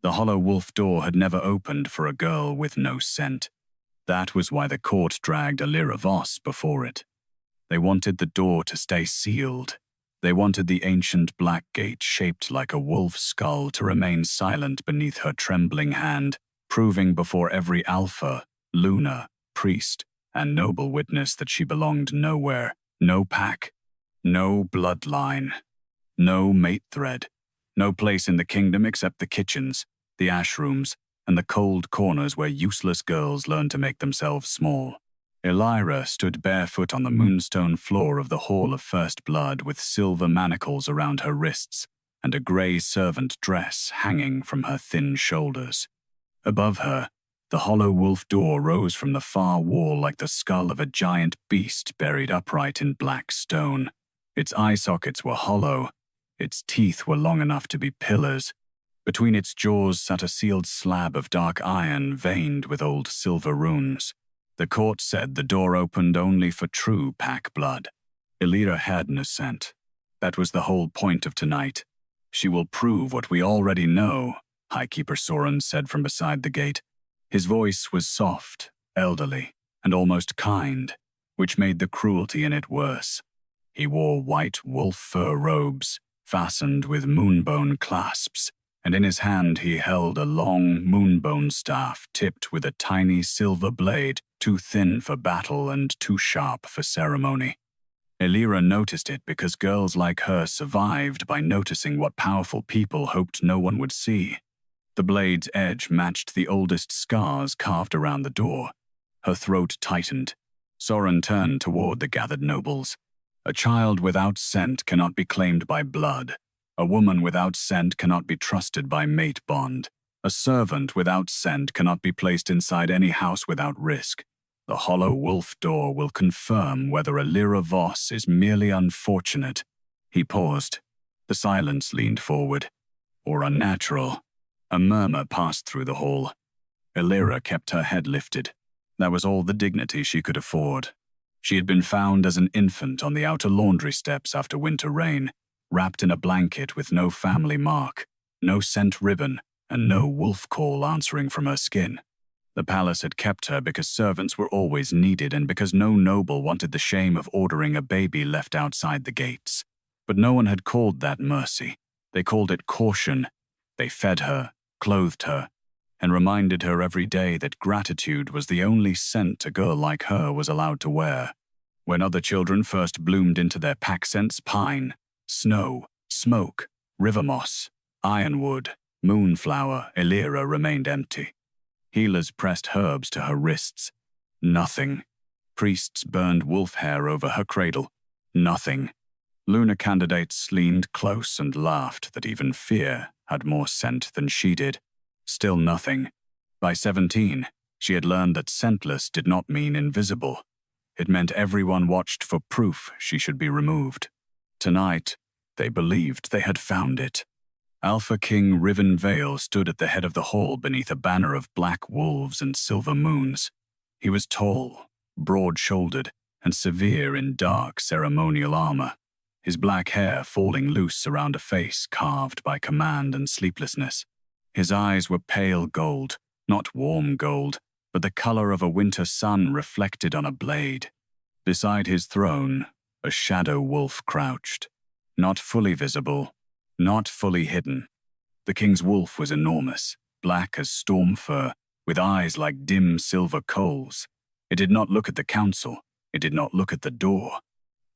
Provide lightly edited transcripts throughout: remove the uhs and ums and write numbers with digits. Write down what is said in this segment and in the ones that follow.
The hollow wolf door had never opened for a girl with no scent. That was why the court dragged Elira Voss before it. They wanted the door to stay sealed. They wanted the ancient black gate shaped like a wolf's skull to remain silent beneath her trembling hand, proving before every alpha, Luna, priest, and noble witness that she belonged nowhere, no pack, no bloodline, no mate thread, no place in the kingdom except the kitchens, the ash rooms, and the cold corners where useless girls learn to make themselves small. Elira stood barefoot on the moonstone floor of the Hall of First Blood with silver manacles around her wrists and a grey servant dress hanging from her thin shoulders. Above her, the hollow wolf door rose from the far wall like the skull of a giant beast buried upright in black stone. Its eye sockets were hollow. Its teeth were long enough to be pillars. Between its jaws sat a sealed slab of dark iron veined with old silver runes. The court said the door opened only for true pack blood. Elira had no scent. That was the whole point of tonight. She will prove what we already know, High Keeper Soren said from beside the gate. His voice was soft, elderly, and almost kind, which made the cruelty in it worse. He wore white wolf fur robes, fastened with moonbone clasps, and in his hand he held a long moonbone staff tipped with a tiny silver blade, too thin for battle and too sharp for ceremony. Elira noticed it because girls like her survived by noticing what powerful people hoped no one would see. The blade's edge matched the oldest scars carved around the door. Her throat tightened. Soren turned toward the gathered nobles. A child without scent cannot be claimed by blood. A woman without scent cannot be trusted by mate bond. A servant without scent cannot be placed inside any house without risk. The hollow wolf door will confirm whether Elira Voss is merely unfortunate. He paused. The silence leaned forward. Or unnatural. A murmur passed through the hall. Elira kept her head lifted. That was all the dignity she could afford. She had been found as an infant on the outer laundry steps after winter rain, wrapped in a blanket with no family mark, no scent ribbon, and no wolf call answering from her skin. The palace had kept her because servants were always needed and because no noble wanted the shame of ordering a baby left outside the gates. But no one had called that mercy. They called it caution. They fed her, clothed her, and reminded her every day that gratitude was the only scent a girl like her was allowed to wear. When other children first bloomed into their pack scents, pine, snow, smoke, river moss, ironwood, moonflower, Elira remained empty. Healers pressed herbs to her wrists. Nothing. Priests burned wolf hair over her cradle. Nothing. Luna candidates leaned close and laughed that even fear had more scent than she did. Still nothing. By 17, she had learned that scentless did not mean invisible. It meant everyone watched for proof she should be removed. Tonight, they believed they had found it. Alpha King Riven Vale stood at the head of the hall beneath a banner of black wolves and silver moons. He was tall, broad-shouldered, and severe in dark ceremonial armor, his black hair falling loose around a face carved by command and sleeplessness. His eyes were pale gold, not warm gold, but the color of a winter sun reflected on a blade. Beside his throne, a shadow wolf crouched, not fully visible, not fully hidden. The king's wolf was enormous, black as storm fur, with eyes like dim silver coals. It did not look at the council. It did not look at the door.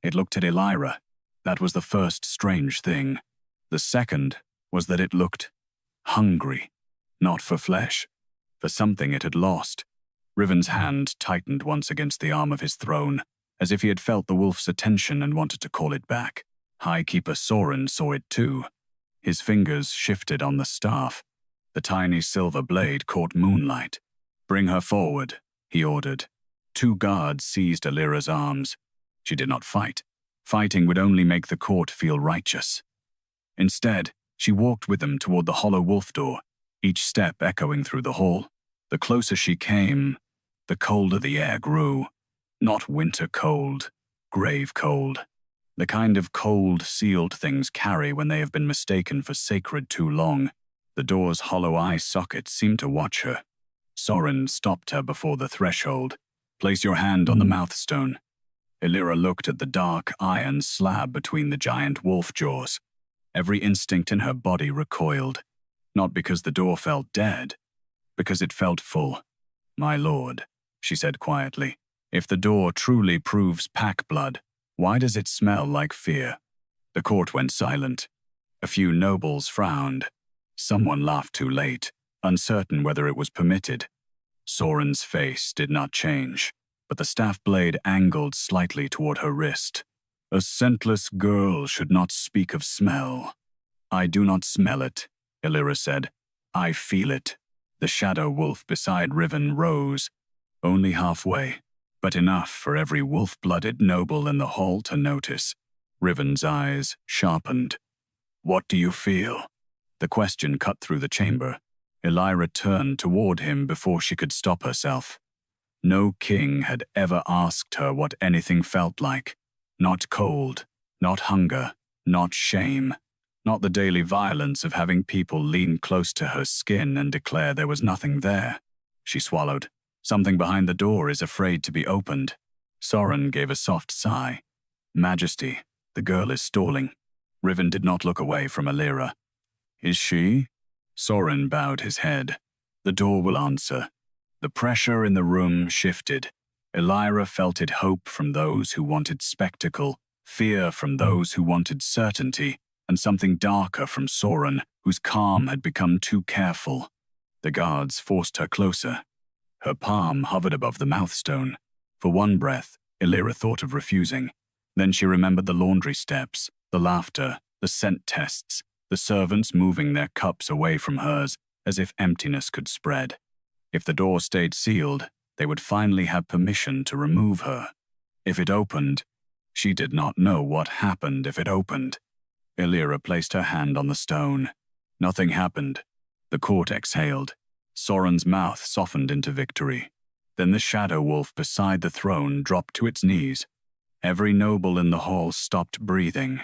It looked at Elira. That was the first strange thing. The second was that it looked hungry, not for flesh, for something it had lost. Riven's hand tightened once against the arm of his throne, as if he had felt the wolf's attention and wanted to call it back. High Keeper Soren saw it too. His fingers shifted on the staff. The tiny silver blade caught moonlight. "Bring her forward," he ordered. 2 guards seized Elira's arms. She did not fight. Fighting would only make the court feel righteous. Instead, she walked with them toward the hollow wolf door, each step echoing through the hall. The closer she came, the colder the air grew. Not winter cold, grave cold. The kind of cold sealed things carry when they have been mistaken for sacred too long. The door's hollow eye socket seemed to watch her. Soren stopped her before the threshold. "Place your hand on the mouthstone." Elira looked at the dark iron slab between the giant wolf jaws. Every instinct in her body recoiled, not because the door felt dead, because it felt full. "My lord," she said quietly, "if the door truly proves pack blood, why does it smell like fear?" The court went silent. A few nobles frowned. Someone laughed too late, uncertain whether it was permitted. Soren's face did not change, but the staff blade angled slightly toward her wrist. "A scentless girl should not speak of smell." "I do not smell it," Elira said. "I feel it." The shadow wolf beside Riven rose, only halfway, but enough for every wolf-blooded noble in the hall to notice. Riven's eyes sharpened. "What do you feel?" The question cut through the chamber. Elira turned toward him before she could stop herself. No king had ever asked her what anything felt like. Not cold, not hunger, not shame, not the daily violence of having people lean close to her skin and declare there was nothing there. She swallowed. "Something behind the door is afraid to be opened." Soren gave a soft sigh. "Majesty, the girl is stalling." Riven did not look away from Elira. "Is she?" Soren bowed his head. "The door will answer." The pressure in the room shifted. Elira felt it hope from those who wanted spectacle, fear from those who wanted certainty, and something darker from Soren, whose calm had become too careful. The guards forced her closer. Her palm hovered above the mouthstone. For one breath, Elira thought of refusing. Then she remembered the laundry steps, the laughter, the scent tests, the servants moving their cups away from hers as if emptiness could spread. If the door stayed sealed, they would finally have permission to remove her. If it opened, she did not know what happened if it opened. Elira placed her hand on the stone. Nothing happened. The court exhaled. Soren's mouth softened into victory. Then the shadow wolf beside the throne dropped to its knees. Every noble in the hall stopped breathing.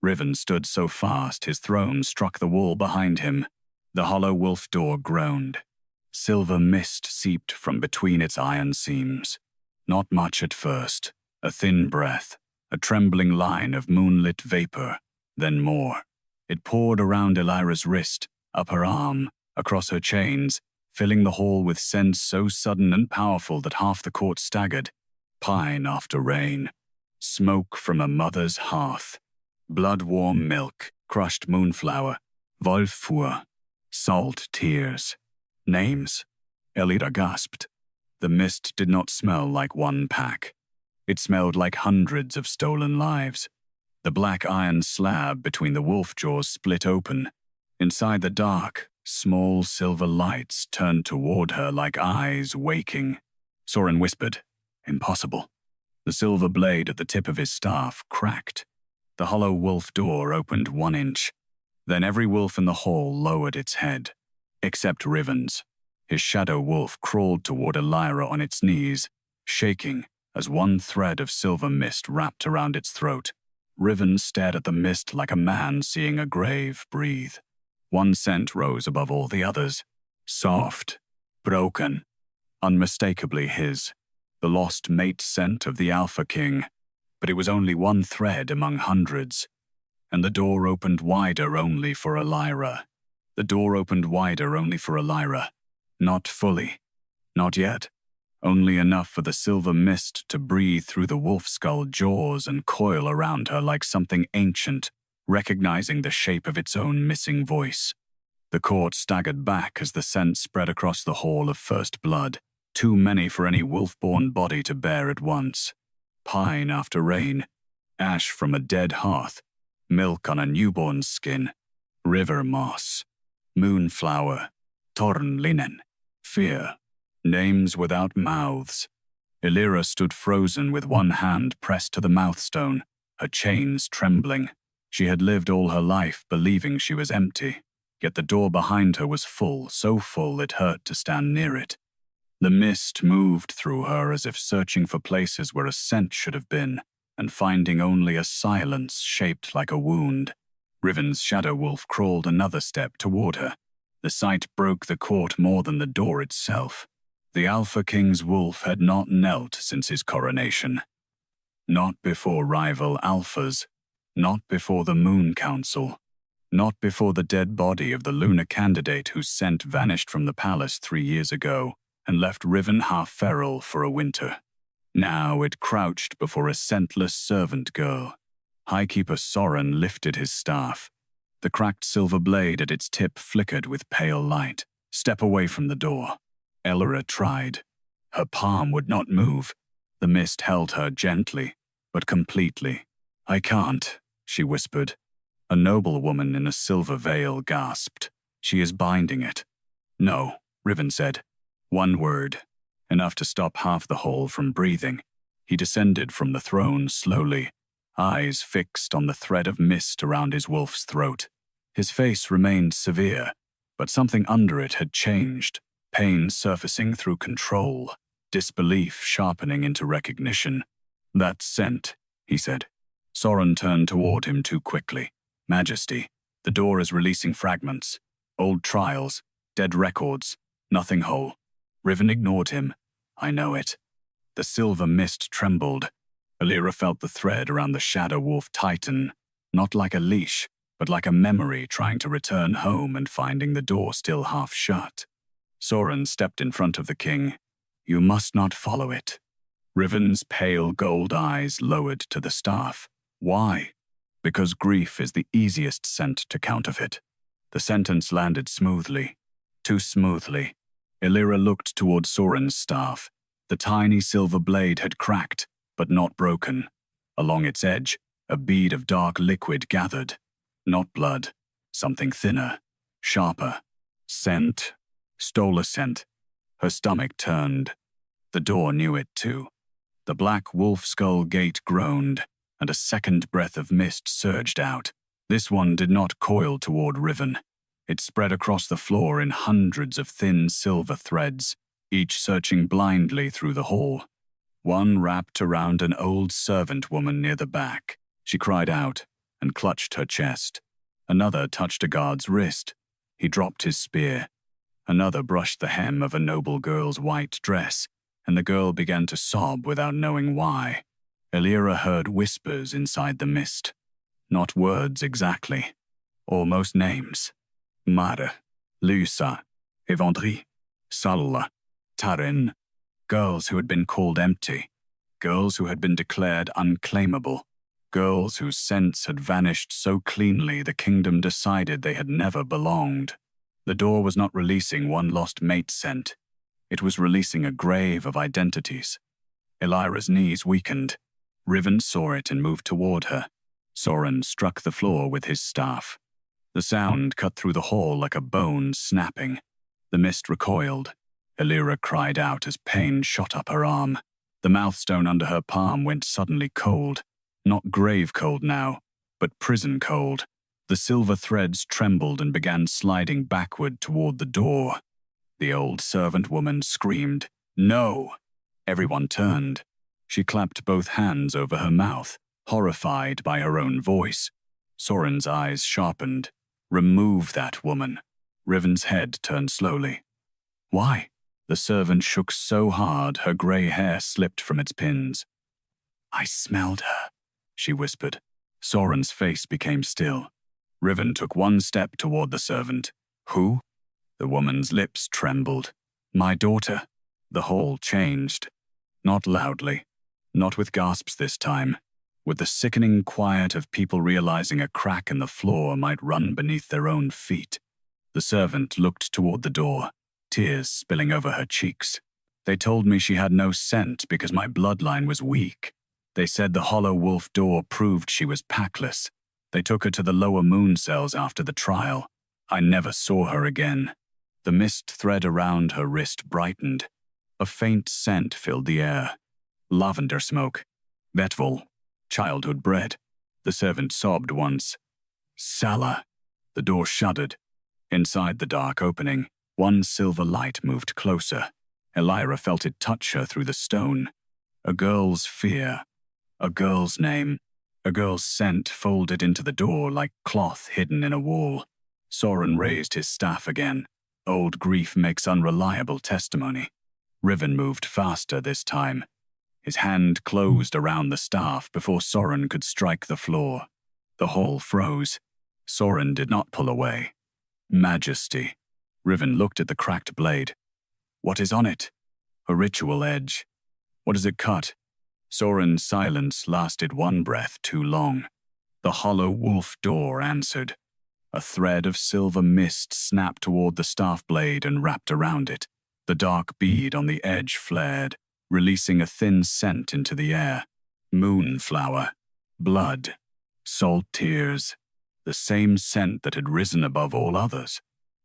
Riven stood so fast his throne struck the wall behind him. The hollow wolf door groaned. Silver mist seeped from between its iron seams. Not much at first. A thin breath, a trembling line of moonlit vapor, then more. It poured around Elira's wrist, up her arm, across her chains, filling the hall with scents so sudden and powerful that half the court staggered. Pine after rain. Smoke from a mother's hearth. Blood-warm milk, crushed moonflower, Wolfur, salt tears. Names. Elira gasped. The mist did not smell like one pack. It smelled like hundreds of stolen lives. The black iron slab between the wolf jaws split open. Inside the dark, small silver lights turned toward her like eyes waking. Soren whispered, "Impossible." The silver blade at the tip of his staff cracked. The hollow wolf door opened 1 inch. Then every wolf in the hall lowered its head, except Riven's. His shadow wolf crawled toward Elira on its knees, shaking as one thread of silver mist wrapped around its throat. Riven stared at the mist like a man seeing a grave breathe. One scent rose above all the others. Soft, broken, unmistakably his. The lost mate scent of the Alpha King. But it was only one thread among hundreds. And the door opened wider only for Elira. The door opened wider only for Elira. Not fully. Not yet. Only enough for the silver mist to breathe through the wolf skull jaws and coil around her like something ancient, recognizing the shape of its own missing voice. The court staggered back as the scent spread across the hall of first blood, too many for any wolf-born body to bear at once. Pine after rain, ash from a dead hearth, milk on a newborn's skin, river moss, moonflower, torn linen, fear, names without mouths. Elira stood frozen with one hand pressed to the mouthstone, her chains trembling. She had lived all her life believing she was empty, yet the door behind her was full, so full it hurt to stand near it. The mist moved through her as if searching for places where a scent should have been, and finding only a silence shaped like a wound. Riven's shadow wolf crawled another step toward her. The sight broke the court more than the door itself. The Alpha King's wolf had not knelt since his coronation. Not before rival Alphas. Not before the Moon Council. Not before the dead body of the lunar candidate whose scent vanished from the palace 3 years ago and left Riven half feral for a winter. Now it crouched before a scentless servant girl. High Keeper Soren lifted his staff. The cracked silver blade at its tip flickered with pale light. Step away from the door. Elira tried. Her palm would not move. The mist held her gently, but completely. I can't, she whispered. A noble woman in a silver veil gasped. She is binding it. No, Riven said. One word. Enough to stop half the hall from breathing. He descended from the throne slowly, eyes fixed on the thread of mist around his wolf's throat. His face remained severe, but something under it had changed, pain surfacing through control, disbelief sharpening into recognition. That scent, he said. Soren turned toward him too quickly. Majesty, the door is releasing fragments. Old trials, dead records, nothing whole. Riven ignored him. I know it. The silver mist trembled. Elira felt the thread around the shadow wolf tighten, not like a leash, but like a memory trying to return home and finding the door still half shut. Soren stepped in front of the king. You must not follow it. Riven's pale gold eyes lowered to the staff. Why? Because grief is the easiest scent to counterfeit. The sentence landed smoothly. Too smoothly. Elira looked toward Soren's staff. The tiny silver blade had cracked, but not broken. Along its edge, a bead of dark liquid gathered. Not blood. Something thinner. Sharper. Scent. Stole a scent. Her stomach turned. The door knew it too. The black wolf skull gate groaned, and a second breath of mist surged out. This one did not coil toward Riven. It spread across the floor in hundreds of thin silver threads, each searching blindly through the hall. One wrapped around an old servant woman near the back. She cried out and clutched her chest. Another touched a guard's wrist. He dropped his spear. Another brushed the hem of a noble girl's white dress, and the girl began to sob without knowing why. Elira heard whispers inside the mist. Not words exactly. Almost names. Mare, Lusa, Evandri, Salla, Tarin. Girls who had been called empty. Girls who had been declared unclaimable. Girls whose scents had vanished so cleanly the kingdom decided they had never belonged. The door was not releasing one lost mate scent. It was releasing a grave of identities. Elira's knees weakened. Riven saw it and moved toward her. Soren struck the floor with his staff. The sound cut through the hall like a bone snapping. The mist recoiled. Elira cried out as pain shot up her arm. The mouthstone under her palm went suddenly cold. Not grave cold now, but prison cold. The silver threads trembled and began sliding backward toward the door. The old servant woman screamed, "No!" Everyone turned. She clapped both hands over her mouth, horrified by her own voice. Soren's eyes sharpened. Remove that woman. Riven's head turned slowly. Why? The servant shook so hard her grey hair slipped from its pins. I smelled her, she whispered. Soren's face became still. Riven took one step toward the servant. Who? The woman's lips trembled. My daughter. The hall changed. Not loudly. Not with gasps this time. With the sickening quiet of people realizing a crack in the floor might run beneath their own feet. The servant looked toward the door, tears spilling over her cheeks. They told me she had no scent because my bloodline was weak. They said the hollow wolf door proved she was packless. They took her to the lower moon cells after the trial. I never saw her again. The mist thread around her wrist brightened. A faint scent filled the air. Lavender smoke. Vetvol. Childhood bread. The servant sobbed once. Salla. The door shuddered. Inside the dark opening, one silver light moved closer. Elira felt it touch her through the stone. A girl's fear. A girl's name. A girl's scent folded into the door like cloth hidden in a wall. Soren raised his staff again. Old grief makes unreliable testimony. Riven moved faster this time. His hand closed around the staff before Soren could strike the floor. The hall froze. Soren did not pull away. Majesty. Riven looked at the cracked blade. What is on it? A ritual edge. What does it cut? Soren's silence lasted one breath too long. The hollow wolf door answered. A thread of silver mist snapped toward the staff blade and wrapped around it. The dark bead on the edge flared, releasing a thin scent into the air. Moonflower. Blood. Salt tears. The same scent that had risen above all others.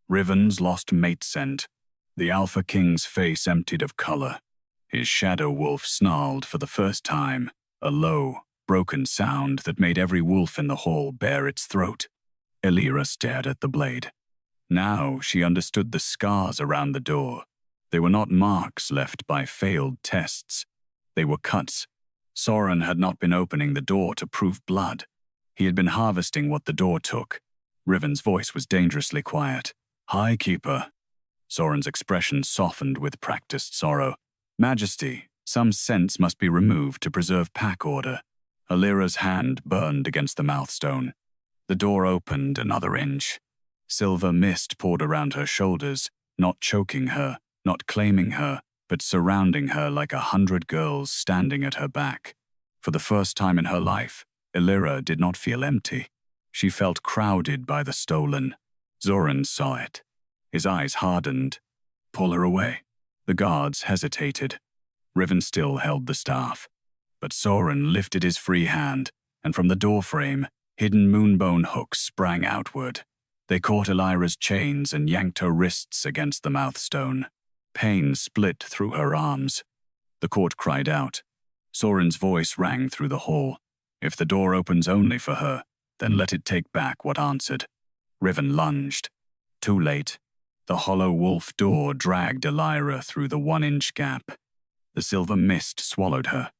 Riven's lost mate scent. The Alpha King's face emptied of color. His shadow wolf snarled for the first time, a low, broken sound that made every wolf in the hall bare its throat. Elira stared at the blade. Now she understood the scars around the door. They were not marks left by failed tests. They were cuts. Soren had not been opening the door to prove blood. He had been harvesting what the door took. Riven's voice was dangerously quiet. High Keeper. Soren's expression softened with practiced sorrow. Majesty, some sense must be removed to preserve pack order. Elira's hand burned against the mouthstone. The door opened another inch. Silver mist poured around her shoulders, not choking her, not claiming her, but surrounding her like 100 girls standing at her back. For the first time in her life, Elira did not feel empty. She felt crowded by the stolen. Soren saw it. His eyes hardened. Pull her away. The guards hesitated. Riven still held the staff. But Soren lifted his free hand, and from the doorframe, hidden moonbone hooks sprang outward. They caught Elira's chains and yanked her wrists against the mouthstone. Pain split through her arms. The court cried out. Soren's voice rang through the hall. If the door opens only for her, then let it take back what answered. Riven lunged. Too late. The hollow wolf door dragged Elira through the 1-inch gap. The silver mist swallowed her,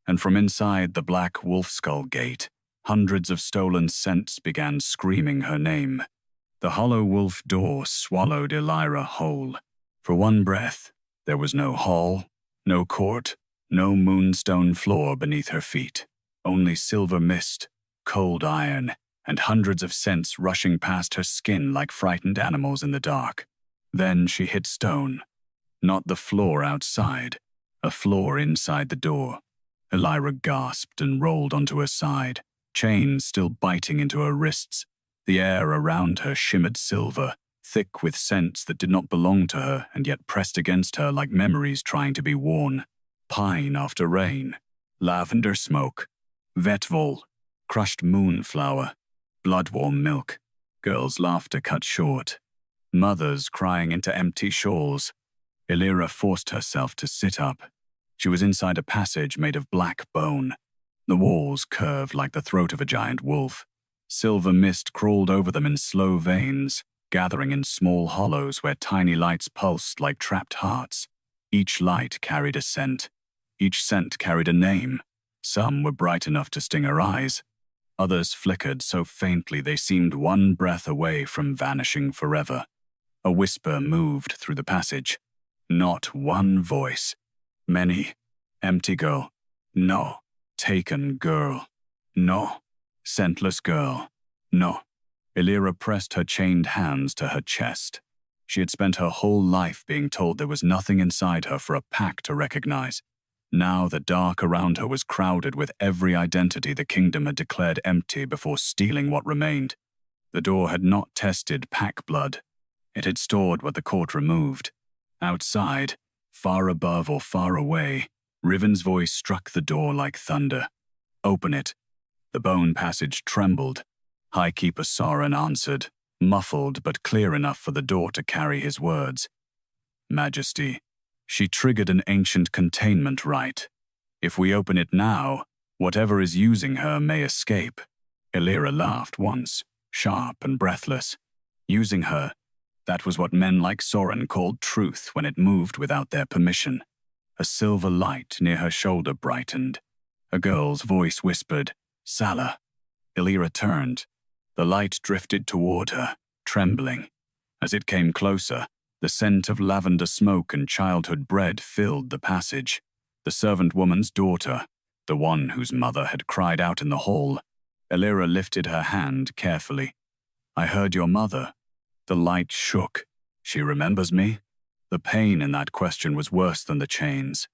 and from inside the black wolf skull gate, hundreds of stolen scents began screaming her name. The hollow wolf door swallowed Elira whole. For one breath, there was no hall, no court, no moonstone floor beneath her feet. Only silver mist, cold iron, and hundreds of scents rushing past her skin like frightened animals in the dark. Then she hit stone. Not the floor outside, a floor inside the door. Elira gasped and rolled onto her side, chains still biting into her wrists. The air around her shimmered silver, thick with scents that did not belong to her and yet pressed against her like memories trying to be worn. Pine after rain, lavender smoke, vetvol, crushed moonflower, blood-warm milk. Girls' laughter cut short. Mothers crying into empty shawls. Elira forced herself to sit up. She was inside a passage made of black bone. The walls curved like the throat of a giant wolf. Silver mist crawled over them in slow veins, gathering in small hollows where tiny lights pulsed like trapped hearts. Each light carried a scent. Each scent carried a name. Some were bright enough to sting her eyes. Others flickered so faintly they seemed one breath away from vanishing forever. A whisper moved through the passage. Not one voice. Many. Empty girl. No. Taken girl. No. Scentless girl. No. Elira pressed her chained hands to her chest. She had spent her whole life being told there was nothing inside her for a pack to recognize. Now the dark around her was crowded with every identity the kingdom had declared empty before stealing what remained. The door had not tested pack blood. It had stored what the court removed. Outside, far above or far away, Riven's voice struck the door like thunder. Open it. The bone passage trembled. High Keeper Soren answered, muffled but clear enough for the door to carry his words. Majesty. She triggered an ancient containment rite. If we open it now, whatever is using her may escape. Elira laughed once, sharp and breathless. Using her, that was what men like Soren called truth when it moved without their permission. A silver light near her shoulder brightened. A girl's voice whispered, Sala. Elira turned. The light drifted toward her, trembling. As it came closer, The scent of lavender smoke and childhood bread filled the passage. The servant woman's daughter, the one whose mother had cried out in the hall. Elira lifted her hand carefully. I heard your mother. The light shook. She remembers me? The pain in that question was worse than the chains.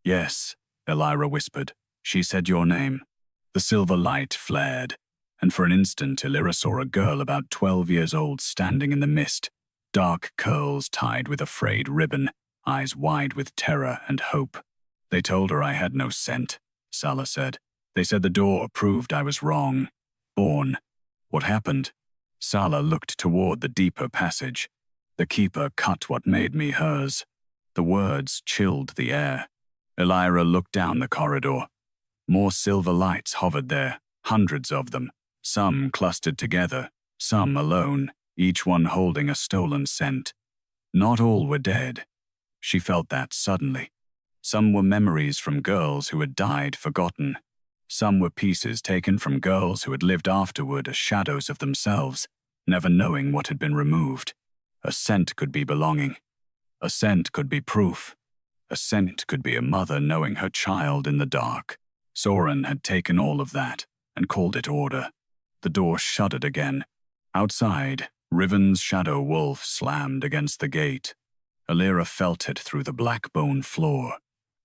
Yes, Elira whispered. She said your name. The silver light flared, and for an instant Elira saw a girl about 12 years old standing in the mist, dark curls tied with a frayed ribbon, eyes wide with terror and hope. They told her I had no scent, Sala said. They said the door proved I was wrong. Born. What happened? Sala looked toward the deeper passage. The keeper cut what made me hers. The words chilled the air. Elira looked down the corridor. More silver lights hovered there, hundreds of them, some clustered together, some alone, each one holding a stolen scent. Not all were dead. She felt that suddenly. Some were memories from girls who had died forgotten. Some were pieces taken from girls who had lived afterward as shadows of themselves, never knowing what had been removed. A scent could be belonging. A scent could be proof. A scent could be a mother knowing her child in the dark. Soren had taken all of that and called it order. The door shuddered again. Outside, Riven's shadow wolf slammed against the gate. Elira felt it through the black bone floor.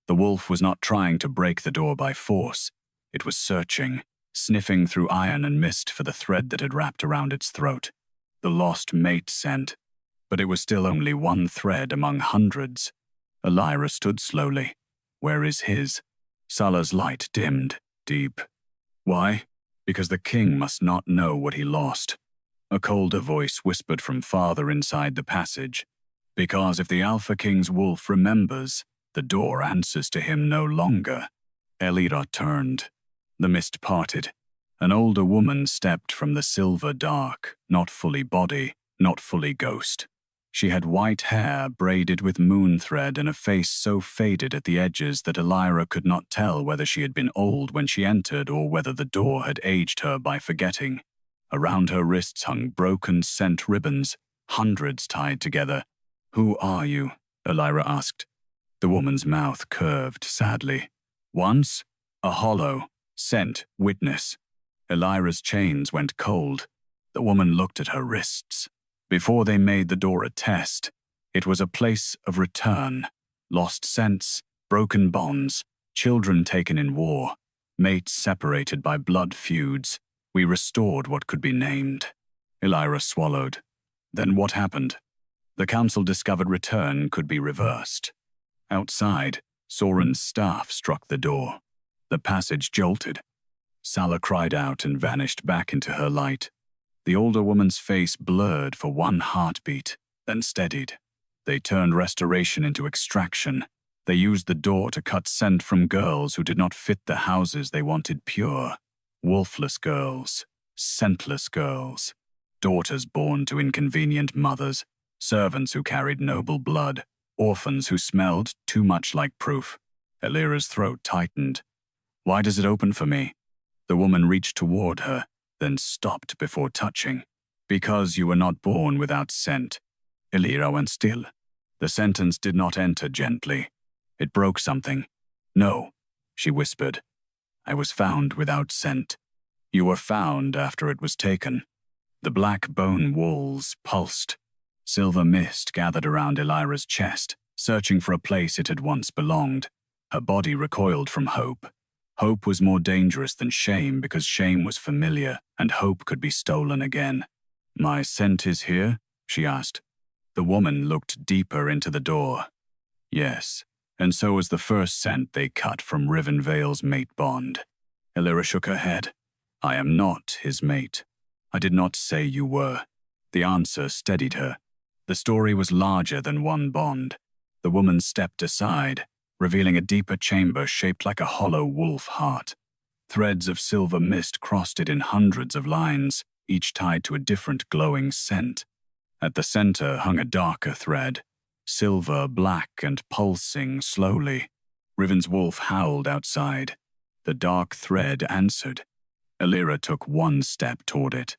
The wolf was not trying to break the door by force. It was searching, sniffing through iron and mist for the thread that had wrapped around its throat. The lost mate scent. But it was still only one thread among hundreds. Elira stood slowly. Where is his? Sala's light dimmed, deep. Why? Because the king must not know what he lost. A colder voice whispered from farther inside the passage. Because if the Alpha King's wolf remembers, the door answers to him no longer. Elira turned. The mist parted. An older woman stepped from the silver dark, not fully body, not fully ghost. She had white hair braided with moon thread and a face so faded at the edges that Elira could not tell whether she had been old when she entered or whether the door had aged her by forgetting. Around her wrists hung broken scent ribbons, hundreds tied together. Who are you? Elira asked. The woman's mouth curved sadly. Once, a hollow, scent witness. Elira's chains went cold. The woman looked at her wrists. Before they made the door a test, it was a place of return. Lost scents, broken bonds, children taken in war, mates separated by blood feuds. We restored what could be named. Elira swallowed. Then what happened? The council discovered return could be reversed. Outside, Soren's staff struck the door. The passage jolted. Sala cried out and vanished back into her light. The older woman's face blurred for one heartbeat, then steadied. They turned restoration into extraction. They used the door to cut scent from girls who did not fit the houses they wanted pure. Wolfless girls, scentless girls, daughters born to inconvenient mothers, servants who carried noble blood, orphans who smelled too much like proof. Elira's throat tightened. Why does it open for me? The woman reached toward her, then stopped before touching. Because you were not born without scent. Elira went still. The sentence did not enter gently. It broke something. No, she whispered. I was found without scent. You were found after it was taken. The black bone walls pulsed. Silver mist gathered around Elira's chest, searching for a place it had once belonged. Her body recoiled from hope. Hope was more dangerous than shame because shame was familiar and hope could be stolen again. My scent is here? She asked. The woman looked deeper into the door. Yes, and so was the first scent they cut from Riven Vale's mate bond. Elira shook her head. I am not his mate. I did not say you were. The answer steadied her. The story was larger than one bond. The woman stepped aside, revealing a deeper chamber shaped like a hollow wolf heart. Threads of silver mist crossed it in hundreds of lines, each tied to a different glowing scent. At the center hung a darker thread, silver, black, and pulsing slowly. Riven's wolf howled outside. The dark thread answered. Elira took one step toward it.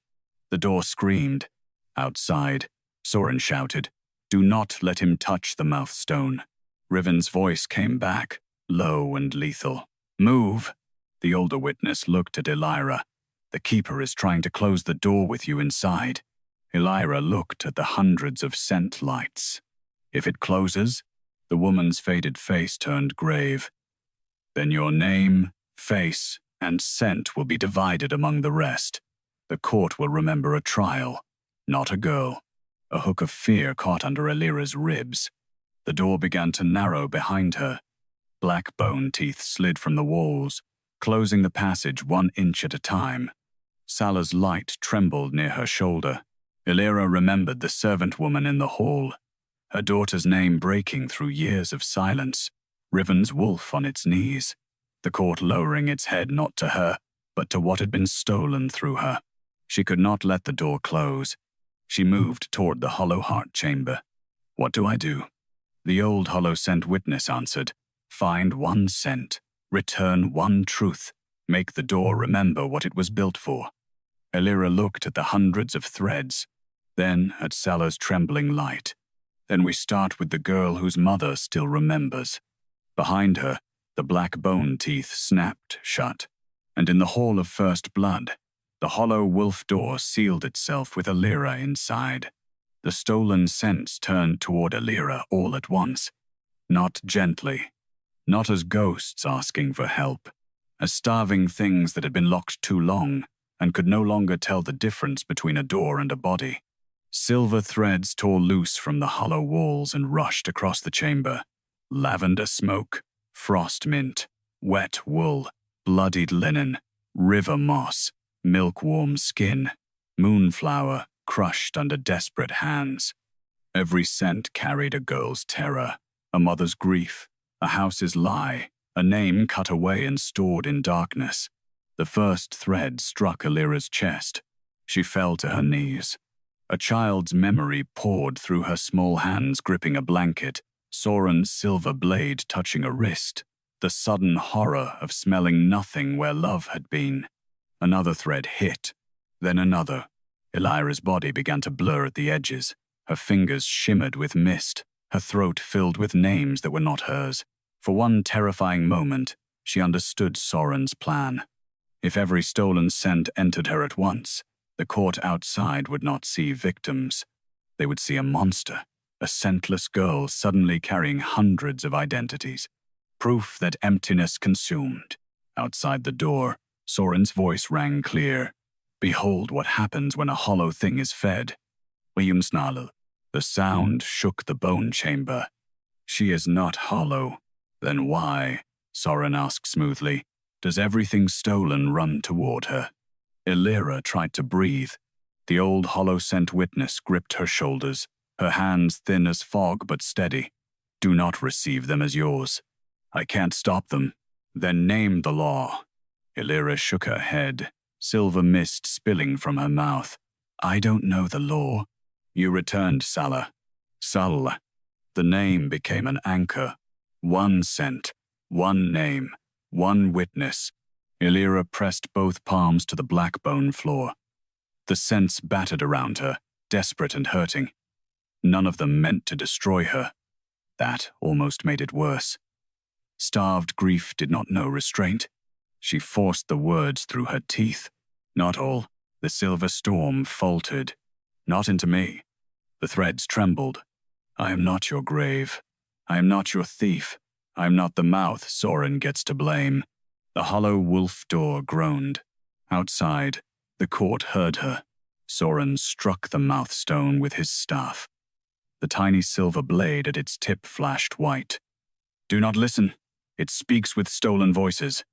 The door screamed. Outside, Soren shouted, Do not let him touch the mouthstone. Riven's voice came back, low and lethal. Move! The older witness looked at Elira. The keeper is trying to close the door with you inside. Elira looked at the hundreds of scent lights. If it closes, the woman's faded face turned grave. Then your name, face, and scent will be divided among the rest. The court will remember a trial, not a girl. A hook of fear caught under Elira's ribs. The door began to narrow behind her. Black bone teeth slid from the walls, closing the passage 1 inch at a time. Salah's light trembled near her shoulder. Elira remembered the servant woman in the hall, her daughter's name breaking through years of silence, Riven's wolf on its knees, the court lowering its head not to her, but to what had been stolen through her. She could not let the door close. She moved toward the hollow heart chamber. What do I do? The old hollow scent witness answered, Find 1 scent, return 1 truth, make the door remember what it was built for. Elira looked at the hundreds of threads, then at Salah's trembling light. Then we start with the girl whose mother still remembers. Behind her, the black bone teeth snapped shut, and in the hall of first blood, the hollow wolf door sealed itself with Elira inside. The stolen scents turned toward Elira all at once, not gently, not as ghosts asking for help, as starving things that had been locked too long and could no longer tell the difference between a door and a body. Silver threads tore loose from the hollow walls and rushed across the chamber. Lavender smoke, frost mint, wet wool, bloodied linen, river moss, milk-warm skin, moonflower crushed under desperate hands. Every scent carried a girl's terror, a mother's grief, a house's lie, a name cut away and stored in darkness. The first thread struck Elira's chest. She fell to her knees. A child's memory poured through her small hands gripping a blanket, Soren's silver blade touching a wrist, the sudden horror of smelling nothing where love had been. Another thread hit, then another. Elira's body began to blur at the edges. Her fingers shimmered with mist, her throat filled with names that were not hers. For one terrifying moment, she understood Soren's plan. If every stolen scent entered her at once, the court outside would not see victims. They would see a monster, a scentless girl suddenly carrying hundreds of identities. Proof that emptiness consumed. Outside the door, Soren's voice rang clear. Behold what happens when a hollow thing is fed. Williamsnarl. The sound shook the bone chamber. She is not hollow. Then why, Soren asked smoothly, does everything stolen run toward her? Elira tried to breathe. The old hollow scent witness gripped her shoulders, her hands thin as fog but steady. Do not receive them as yours. I can't stop them. Then name the law. Elira shook her head, silver mist spilling from her mouth. I don't know the law. You returned, Salah. Salah. The name became an anchor. 1 scent, 1 name, 1 witness. Elira pressed both palms to the black bone floor. The scents battered around her, desperate and hurting. None of them meant to destroy her. That almost made it worse. Starved grief did not know restraint. She forced the words through her teeth. Not all. The silver storm faltered. Not into me. The threads trembled. I am not your grave. I am not your thief. I am not the mouth Soren gets to blame. The hollow wolf door groaned. Outside, the court heard her. Soren struck the mouthstone with his staff. The tiny silver blade at its tip flashed white. Do not listen. It speaks with stolen voices.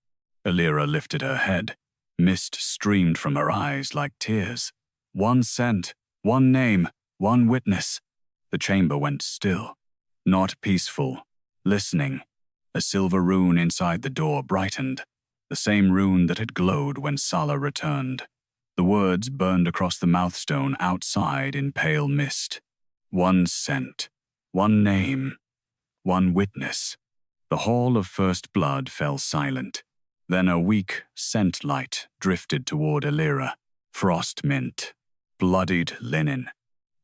Elira lifted her head. Mist streamed from her eyes like tears. 1 scent, 1 name, 1 witness. The chamber went still. Not peaceful. Listening. A silver rune inside the door brightened. The same rune that had glowed when Salah returned. The words burned across the mouthstone outside in pale mist. 1 scent, 1 name, 1 witness. The hall of first blood fell silent. Then a weak scent light drifted toward Elira. Frost mint, bloodied linen.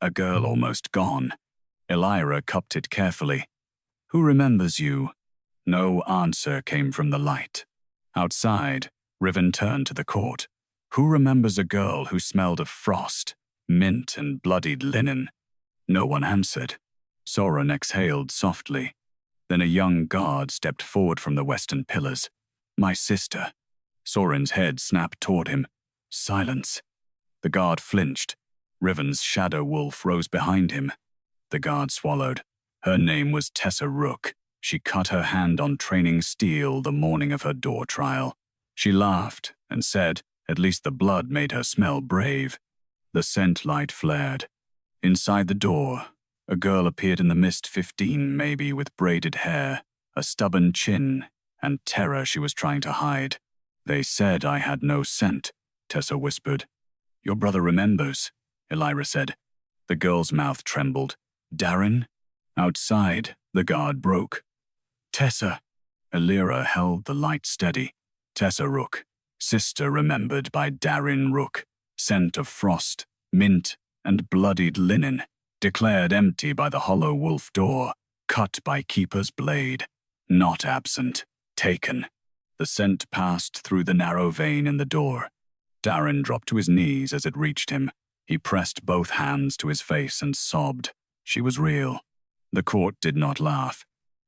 A girl almost gone. Elira cupped it carefully. Who remembers you? No answer came from the light. Outside, Riven turned to the court. Who remembers a girl who smelled of frost, mint, and bloodied linen? No one answered. Soren exhaled softly. Then a young guard stepped forward from the western pillars. My sister. Soren's head snapped toward him. Silence. The guard flinched. Riven's shadow wolf rose behind him. The guard swallowed. Her name was Tessa Rook. She cut her hand on training steel the morning of her door trial. She laughed and said, at least the blood made her smell brave. The scent light flared. Inside the door, a girl appeared in the mist, 15 maybe, with braided hair, a stubborn chin, and terror she was trying to hide. They said I had no scent, Tessa whispered. Your brother remembers, Elira said. The girl's mouth trembled. Darren? Outside, the guard broke. Tessa. Elira held the light steady. Tessa Rook, sister remembered by Darren Rook, scent of frost, mint, and bloodied linen, declared empty by the hollow wolf door, cut by Keeper's blade, not absent, taken. The scent passed through the narrow vein in the door. Darren dropped to his knees as it reached him. He pressed both hands to his face and sobbed. She was real. The court did not laugh.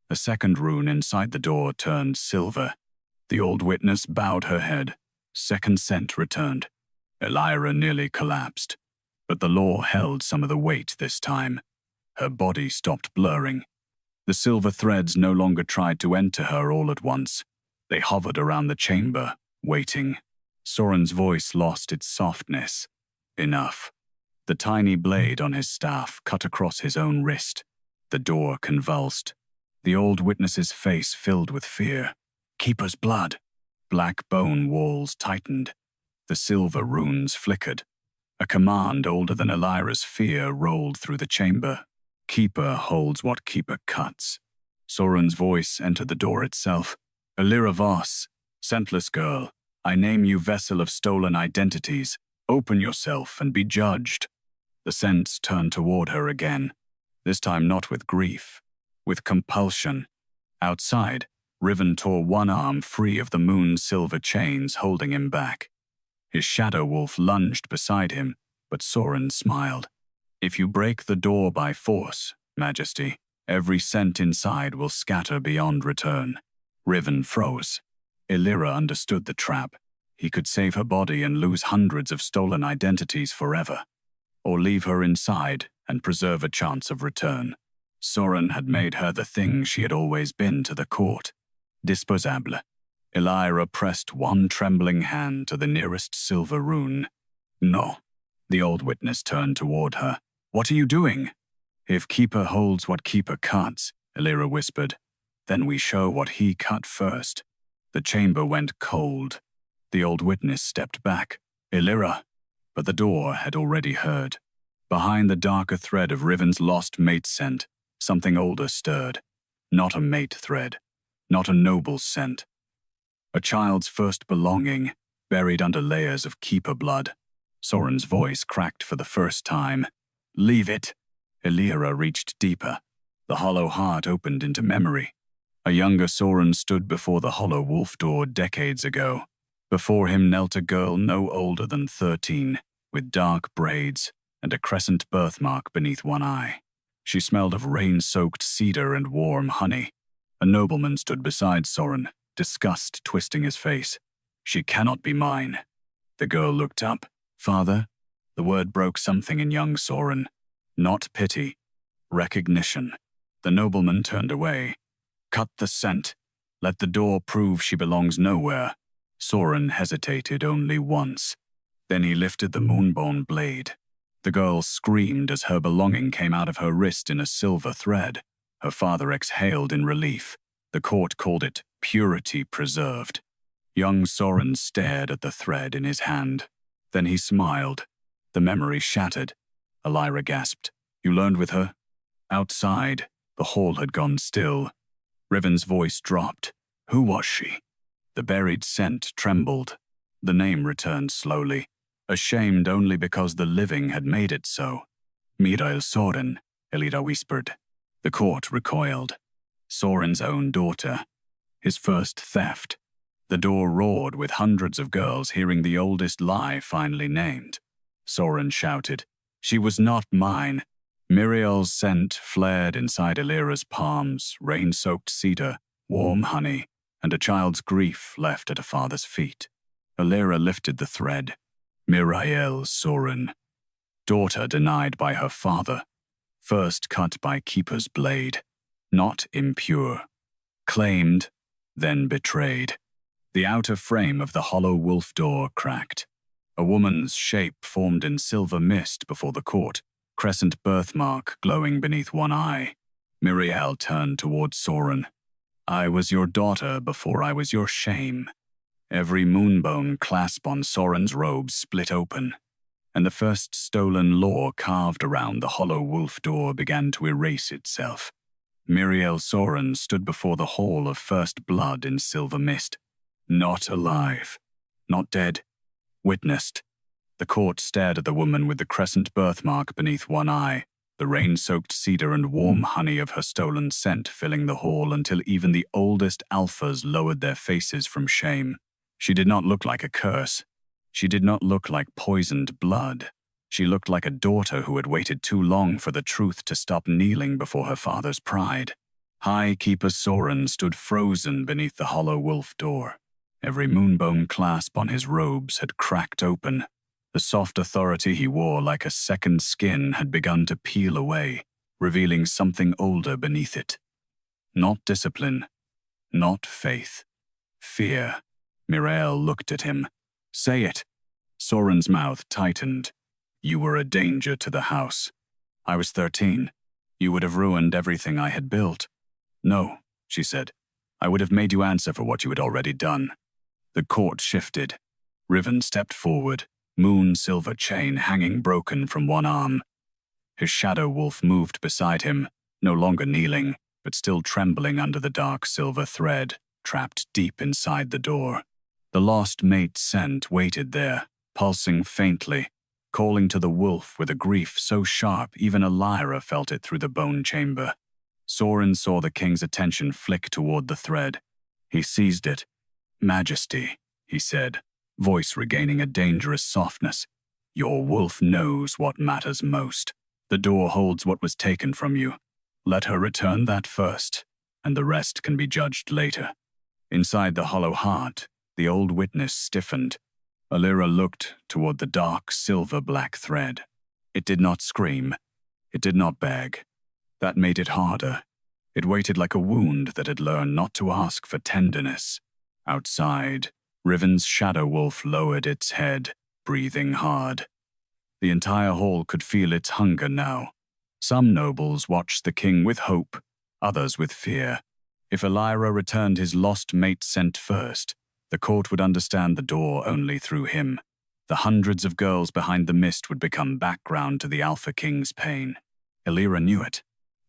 A second rune inside the door turned silver. The old witness bowed her head. Second scent returned. Elira nearly collapsed. But the law held some of the weight this time. Her body stopped blurring. The silver threads no longer tried to enter her all at once. They hovered around the chamber, waiting. Soren's voice lost its softness. Enough. The tiny blade on his staff cut across his own wrist. The door convulsed. The old witness's face filled with fear. Keeper's blood. Black bone walls tightened. The silver runes flickered. A command older than Elira's fear rolled through the chamber. Keeper holds what Keeper cuts. Soren's voice entered the door itself. Elira Voss, scentless girl, I name you vessel of stolen identities. Open yourself and be judged. The scents turned toward her again. This time not with grief, with compulsion. Outside, Riven tore one arm free of the moon's silver chains holding him back. His shadow wolf lunged beside him, but Soren smiled. If you break the door by force, Majesty, every scent inside will scatter beyond return. Riven froze. Elira understood the trap. He could save her body and lose hundreds of stolen identities forever, or leave her inside and preserve a chance of return. Soren had made her the thing she had always been to the court. Disposable. Elira pressed one trembling hand to the nearest silver rune. No. The old witness turned toward her. What are you doing? If Keeper holds what Keeper cuts, Elira whispered, then we show what he cut first. The chamber went cold. The old witness stepped back. Elira. But the door had already heard. Behind the darker thread of Riven's lost mate scent, something older stirred. Not a mate thread. Not a noble scent. A child's first belonging, buried under layers of Keeper blood. Soren's voice cracked for the first time. Leave it. Elira reached deeper. The hollow heart opened into memory. A younger Soren stood before the hollow wolf door decades ago. Before him knelt a girl no older than 13, with dark braids and a crescent birthmark beneath one eye. She smelled of rain-soaked cedar and warm honey. A nobleman stood beside Soren, disgust twisting his face. She cannot be mine. The girl looked up. Father? The word broke something in young Soren. Not pity. Recognition. The nobleman turned away. Cut the scent. Let the door prove she belongs nowhere. Soren hesitated only once. Then he lifted the moonbone blade. The girl screamed as her belonging came out of her wrist in a silver thread. Her father exhaled in relief. The court called it purity preserved. Young Soren stared at the thread in his hand. Then he smiled. The memory shattered. Elira gasped. You learned with her? Outside, the hall had gone still. Riven's voice dropped. Who was she? The buried scent trembled. The name returned slowly, ashamed only because the living had made it so. Mirail Soren, Elira whispered. The court recoiled. Soren's own daughter. His first theft. The door roared with hundreds of girls hearing the oldest lie finally named. Soren shouted, "She was not mine." Miriel's scent flared inside Elira's palms, rain-soaked cedar, warm honey, and a child's grief left at a father's feet. Elira lifted the thread. Miriel Soren. Daughter denied by her father. First cut by Keeper's blade. Not impure. Claimed, then betrayed. The outer frame of the hollow wolf door cracked. A woman's shape formed in silver mist before the court, crescent birthmark glowing beneath one eye. Miriel turned toward Soren. "I was your daughter before I was your shame." Every moonbone clasp on Soren's robes split open, and the first stolen lore carved around the hollow wolf door began to erase itself. Miriel Soren stood before the hall of first blood in silver mist. Not alive. Not dead. Witnessed. The court stared at the woman with the crescent birthmark beneath one eye, the rain-soaked cedar and warm honey of her stolen scent filling the hall until even the oldest alphas lowered their faces from shame. She did not look like a curse. She did not look like poisoned blood. She looked like a daughter who had waited too long for the truth to stop kneeling before her father's pride. High Keeper Soren stood frozen beneath the hollow wolf door. Every moonbone clasp on his robes had cracked open. The soft authority he wore like a second skin had begun to peel away, revealing something older beneath it. Not discipline. Not faith. Fear. Miriel looked at him. "Say it." Soren's mouth tightened. "You were a danger to the house. I was 13. You would have ruined everything I had built." "No," she said. "I would have made you answer for what you had already done." The court shifted. Riven stepped forward, moon-silver chain hanging broken from one arm. His shadow wolf moved beside him, no longer kneeling, but still trembling under the dark silver thread, trapped deep inside the door. The lost mate scent waited there, pulsing faintly, calling to the wolf with a grief so sharp even Elira felt it through the bone chamber. Soren saw the king's attention flick toward the thread. He seized it. "Majesty," he said, voice regaining a dangerous softness. "Your wolf knows what matters most. The door holds what was taken from you. Let her return that first, and the rest can be judged later." Inside the hollow heart, the old witness stiffened. Elira looked toward the dark silver-black thread. It did not scream. It did not beg. That made it harder. It waited like a wound that had learned not to ask for tenderness. Outside, Riven's shadow wolf lowered its head, breathing hard. The entire hall could feel its hunger now. Some nobles watched the king with hope, others with fear. If Elira returned his lost mate scent first, the court would understand the door only through him. The hundreds of girls behind the mist would become background to the Alpha King's pain. Elira knew it.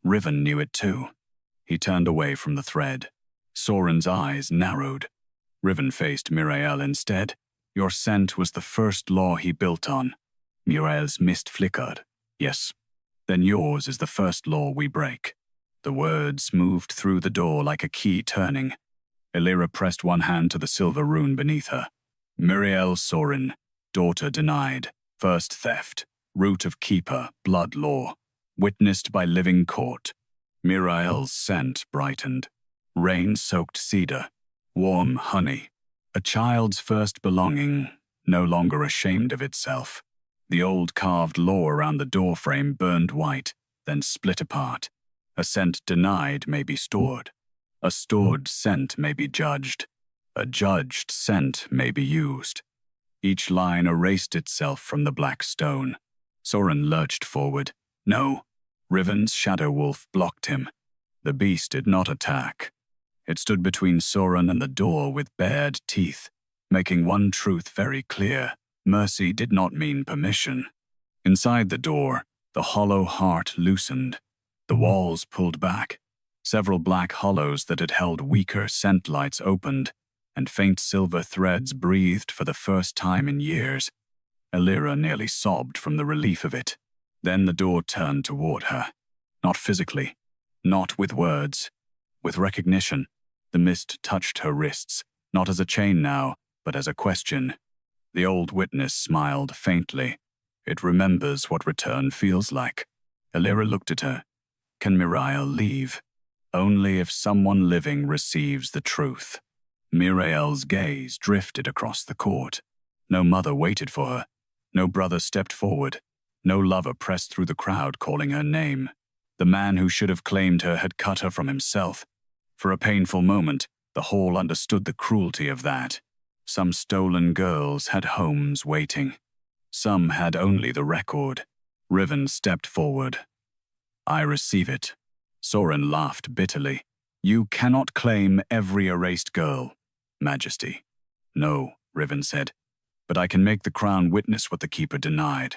Riven knew it too. He turned away from the thread. Soren's eyes narrowed. Riven faced Miriel instead. "Your scent was the first law he built on." Miriel's mist flickered. "Yes. Then yours is the first law we break." The words moved through the door like a key turning. Elira pressed one hand to the silver rune beneath her. Miriel Soren, daughter denied, first theft, root of keeper, blood law, witnessed by living court. Miriel's scent brightened. Rain-soaked cedar, warm honey. A child's first belonging, no longer ashamed of itself. The old carved law around the doorframe burned white, then split apart. A scent denied may be stored. A stored scent may be judged. A judged scent may be used. Each line erased itself from the black stone. Soren lurched forward. No. Riven's shadow wolf blocked him. The beast did not attack. It stood between Soren and the door with bared teeth, making one truth very clear. Mercy did not mean permission. Inside the door, the hollow heart loosened. The walls pulled back. Several black hollows that had held weaker scent lights opened, and faint silver threads breathed for the first time in years. Elira nearly sobbed from the relief of it. Then the door turned toward her. Not physically, not with words, with recognition. The mist touched her wrists, not as a chain now, but as a question. The old witness smiled faintly. It remembers what return feels like. Elira looked at her. Can Mirael leave? Only if someone living receives the truth. Mirael's gaze drifted across the court. No mother waited for her. No brother stepped forward. No lover pressed through the crowd calling her name. The man who should have claimed her had cut her from himself. For a painful moment, the hall understood the cruelty of that. Some stolen girls had homes waiting. Some had only the record. Riven stepped forward. I receive it. Soren laughed bitterly. You cannot claim every erased girl, Majesty. No, Riven said, but I can make the crown witness what the keeper denied.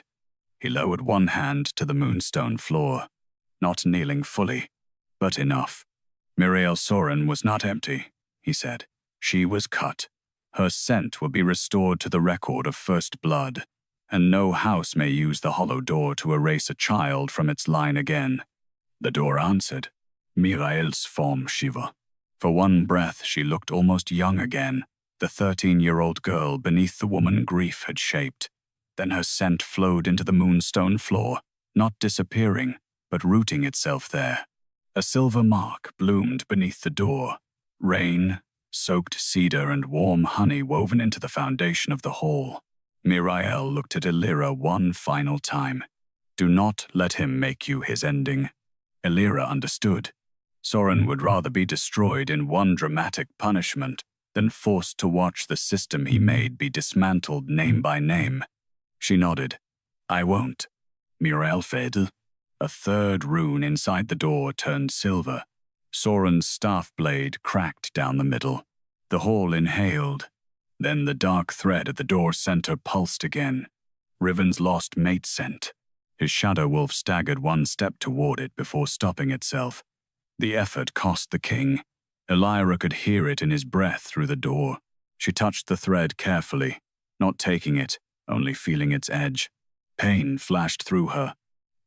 He lowered one hand to the moonstone floor, not kneeling fully, but enough. Mirael Soren was not empty, he said. She was cut. Her scent will be restored to the record of first blood, and no house may use the hollow door to erase a child from its line again. The door answered. Mirael's form shiver. For one breath she looked almost young again, the 13-year-old girl beneath the woman grief had shaped. Then her scent flowed into the moonstone floor, not disappearing, but rooting itself there. A silver mark bloomed beneath the door. Rain, soaked cedar and warm honey woven into the foundation of the hall. Mirael looked at Elira one final time. Do not let him make you his ending. Elira understood. Soren would rather be destroyed in one dramatic punishment than forced to watch the system he made be dismantled name by name. She nodded. I won't. Mirael faded. A third rune inside the door turned silver. Soren's staff blade cracked down the middle. The hall inhaled. Then the dark thread at the door center pulsed again. Riven's lost mate scent. His shadow wolf staggered one step toward it before stopping itself. The effort cost the king. Elira could hear it in his breath through the door. She touched the thread carefully, not taking it, only feeling its edge. Pain flashed through her.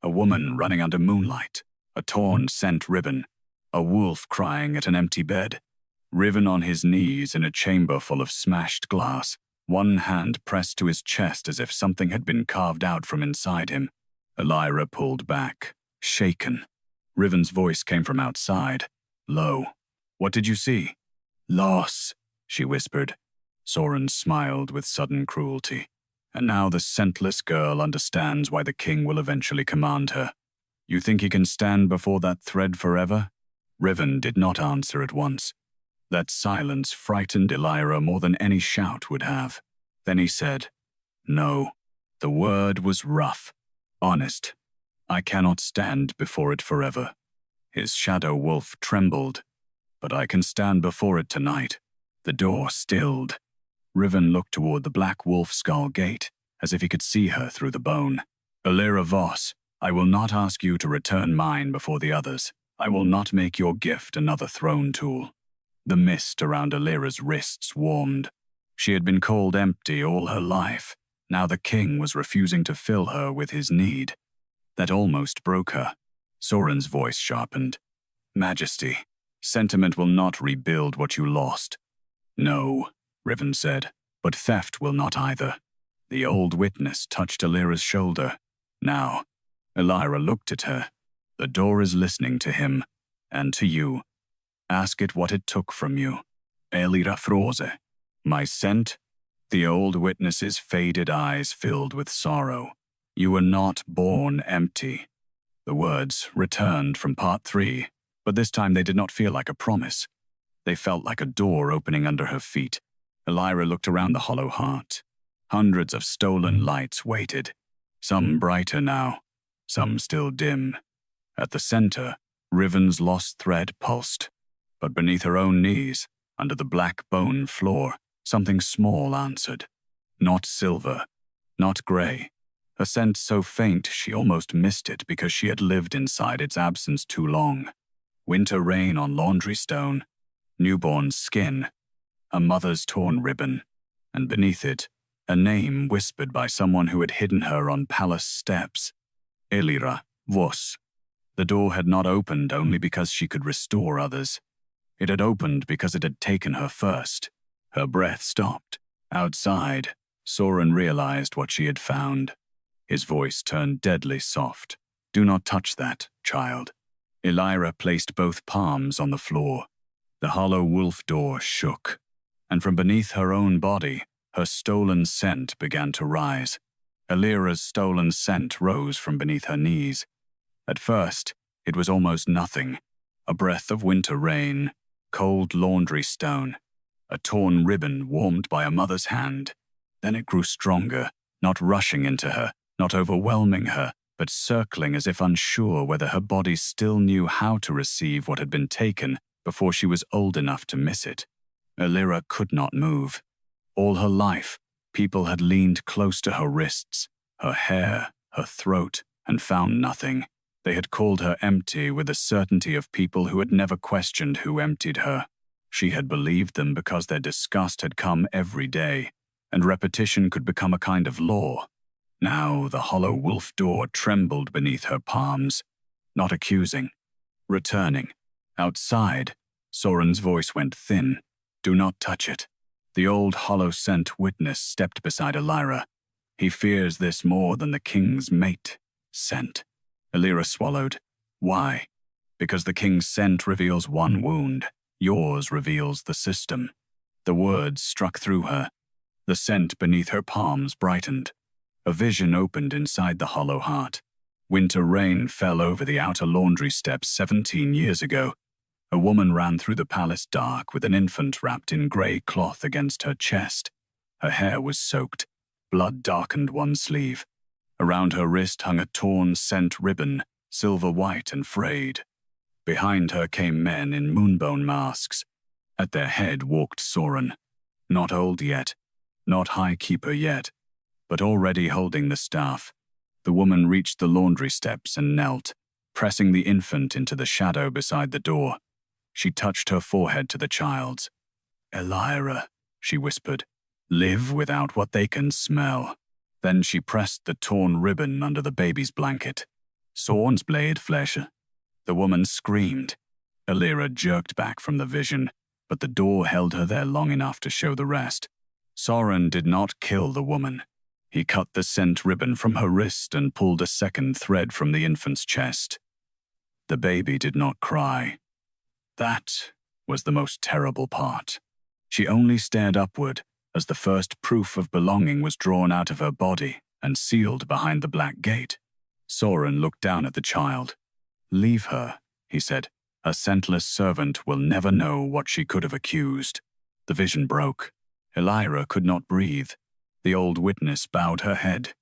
A woman running under moonlight, a torn scent ribbon, a wolf crying at an empty bed. Riven on his knees in a chamber full of smashed glass, one hand pressed to his chest as if something had been carved out from inside him. Elira pulled back, shaken. Riven's voice came from outside, low. What did you see? Loss, she whispered. Soren smiled with sudden cruelty. And now the scentless girl understands why the king will eventually command her. You think he can stand before that thread forever? Riven did not answer at once. That silence frightened Elira more than any shout would have. Then he said, No. The word was rough, honest. I cannot stand before it forever. His shadow wolf trembled, but I can stand before it tonight. The door stilled. Riven looked toward the black wolf skull gate, as if he could see her through the bone. Elira Voss, I will not ask you to return mine before the others. I will not make your gift another throne tool. The mist around Elira's wrists warmed. She had been cold empty all her life. Now the king was refusing to fill her with his need. That almost broke her. Soren's voice sharpened. Majesty, sentiment will not rebuild what you lost. No, Riven said, but theft will not either. The old witness touched Elira's shoulder. Now, Elira looked at her. The door is listening to him, and to you. Ask it what it took from you. Elira Voss. My scent? The old witness's faded eyes filled with sorrow. You were not born empty. The words returned from part 3, but this time they did not feel like a promise. They felt like a door opening under her feet. Elira looked around the hollow heart. Hundreds of stolen lights waited, some brighter now, some still dim. At the center, Riven's lost thread pulsed, but beneath her own knees, under the black bone floor, something small answered. Not silver, not gray. A scent so faint she almost missed it because she had lived inside its absence too long. Winter rain on laundry stone, newborn skin, a mother's torn ribbon, and beneath it, a name whispered by someone who had hidden her on palace steps. Elira Voss. The door had not opened only because she could restore others. It had opened because it had taken her first. Her breath stopped. Outside, Soren realized what she had found. His voice turned deadly soft. "Do not touch that, child." Elira placed both palms on the floor. The hollow wolf door shook, and from beneath her own body, her stolen scent began to rise. Elira's stolen scent rose from beneath her knees. At first, it was almost nothing. A breath of winter rain, cold laundry stone, a torn ribbon warmed by a mother's hand. Then it grew stronger, not rushing into her, not overwhelming her, but circling as if unsure whether her body still knew how to receive what had been taken before she was old enough to miss it. Elira could not move. All her life, people had leaned close to her wrists, her hair, her throat, and found nothing. They had called her empty with the certainty of people who had never questioned who emptied her. She had believed them because their disgust had come every day, and repetition could become a kind of law. Now the hollow wolf door trembled beneath her palms, not accusing, returning. Outside, Soren's voice went thin. "Do not touch it." The old hollow scent witness stepped beside Elira. "He fears this more than the king's mate scent." Elira swallowed. "Why?" "Because the king's scent reveals one wound. Yours reveals the system." The words struck through her. The scent beneath her palms brightened. A vision opened inside the hollow heart. Winter rain fell over the outer laundry steps 17 years ago. A woman ran through the palace dark with an infant wrapped in grey cloth against her chest. Her hair was soaked. Blood darkened one sleeve. Around her wrist hung a torn scent ribbon, silver white and frayed. Behind her came men in moonbone masks. At their head walked Soren. Not old yet, not High Keeper yet, but already holding the staff. The woman reached the laundry steps and knelt, pressing the infant into the shadow beside the door. She touched her forehead to the child's. "Elira," she whispered, "live without what they can smell." Then she pressed the torn ribbon under the baby's blanket. "Soren's blade flesh." The woman screamed. Elira jerked back from the vision, but the door held her there long enough to show the rest. Soren did not kill the woman. He cut the scent ribbon from her wrist and pulled a second thread from the infant's chest. The baby did not cry. That was the most terrible part. She only stared upward as the first proof of belonging was drawn out of her body and sealed behind the black gate. Soren looked down at the child. "Leave her," he said. "A scentless servant will never know what she could have accused." The vision broke. Elira could not breathe. The old witness bowed her head.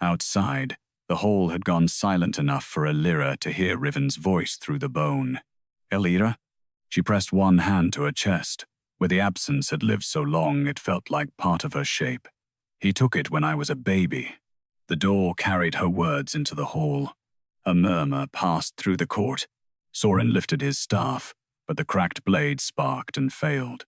Outside, the hall had gone silent enough for Elira to hear Riven's voice through the bone. "Elira?" She pressed one hand to her chest. Where the absence had lived so long, it felt like part of her shape. "He took it when I was a baby." The door carried her words into the hall. A murmur passed through the court. Soren lifted his staff, but the cracked blade sparked and failed.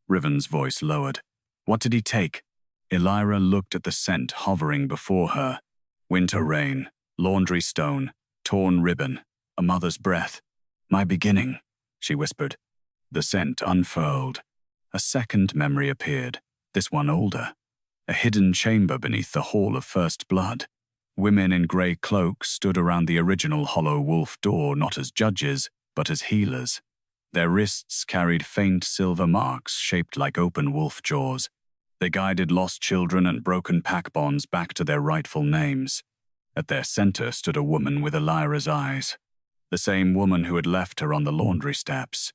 Riven's voice lowered. "What did he take?" Elira looked at the scent hovering before her. Winter rain, laundry stone, torn ribbon, a mother's breath. "My beginning," she whispered. The scent unfurled. A second memory appeared, this one older. A hidden chamber beneath the Hall of First Blood. Women in grey cloaks stood around the original hollow wolf door not as judges, but as healers. Their wrists carried faint silver marks shaped like open wolf jaws. They guided lost children and broken pack bonds back to their rightful names. At their center stood a woman with Elira's eyes. The same woman who had left her on the laundry steps.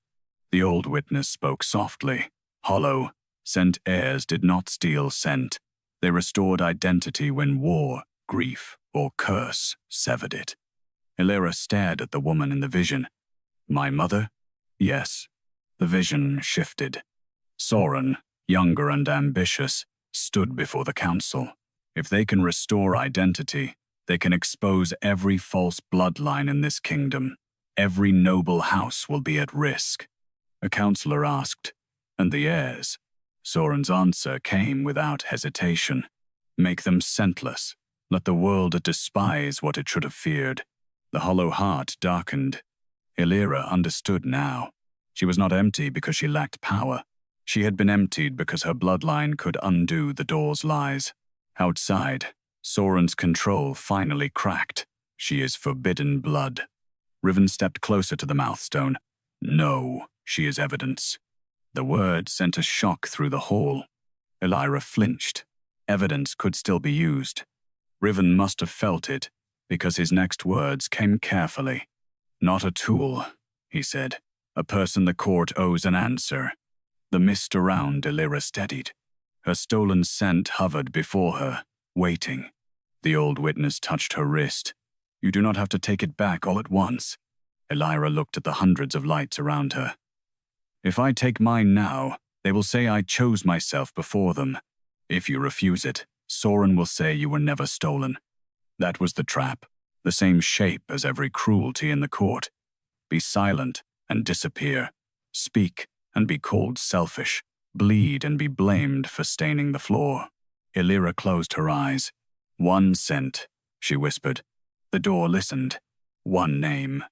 The old witness spoke softly. "Hollow, scent heirs did not steal scent. They restored identity when war, grief, or curse severed it." Elira stared at the woman in the vision. "My mother?" "Yes." The vision shifted. Soren, younger and ambitious, stood before the council. If they can restore identity, they can expose every false bloodline in this kingdom. Every noble house will be at risk. A counselor asked, "And the heirs?" Soren's answer came without hesitation. "Make them scentless. Let the world despise what it should have feared." The hollow heart darkened. Elira understood now. She was not empty because she lacked power. She had been emptied because her bloodline could undo the door's lies. Outside, Soren's control finally cracked. She is forbidden blood. Riven stepped closer to the mouthstone. No, she is evidence. The word sent a shock through the hall. Elira flinched. Evidence could still be used. Riven must have felt it, because his next words came carefully. Not a tool, he said. A person the court owes an answer. The mist around Elira steadied. Her stolen scent hovered before her, waiting. The old witness touched her wrist. You do not have to take it back all at once. Elira looked at the hundreds of lights around her. If I take mine now, they will say I chose myself before them. If you refuse it, Soren will say you were never stolen. That was the trap, the same shape as every cruelty in the court. Be silent and disappear. Speak and be called selfish. Bleed and be blamed for staining the floor. Elira closed her eyes. One scent, she whispered. The door listened. One name.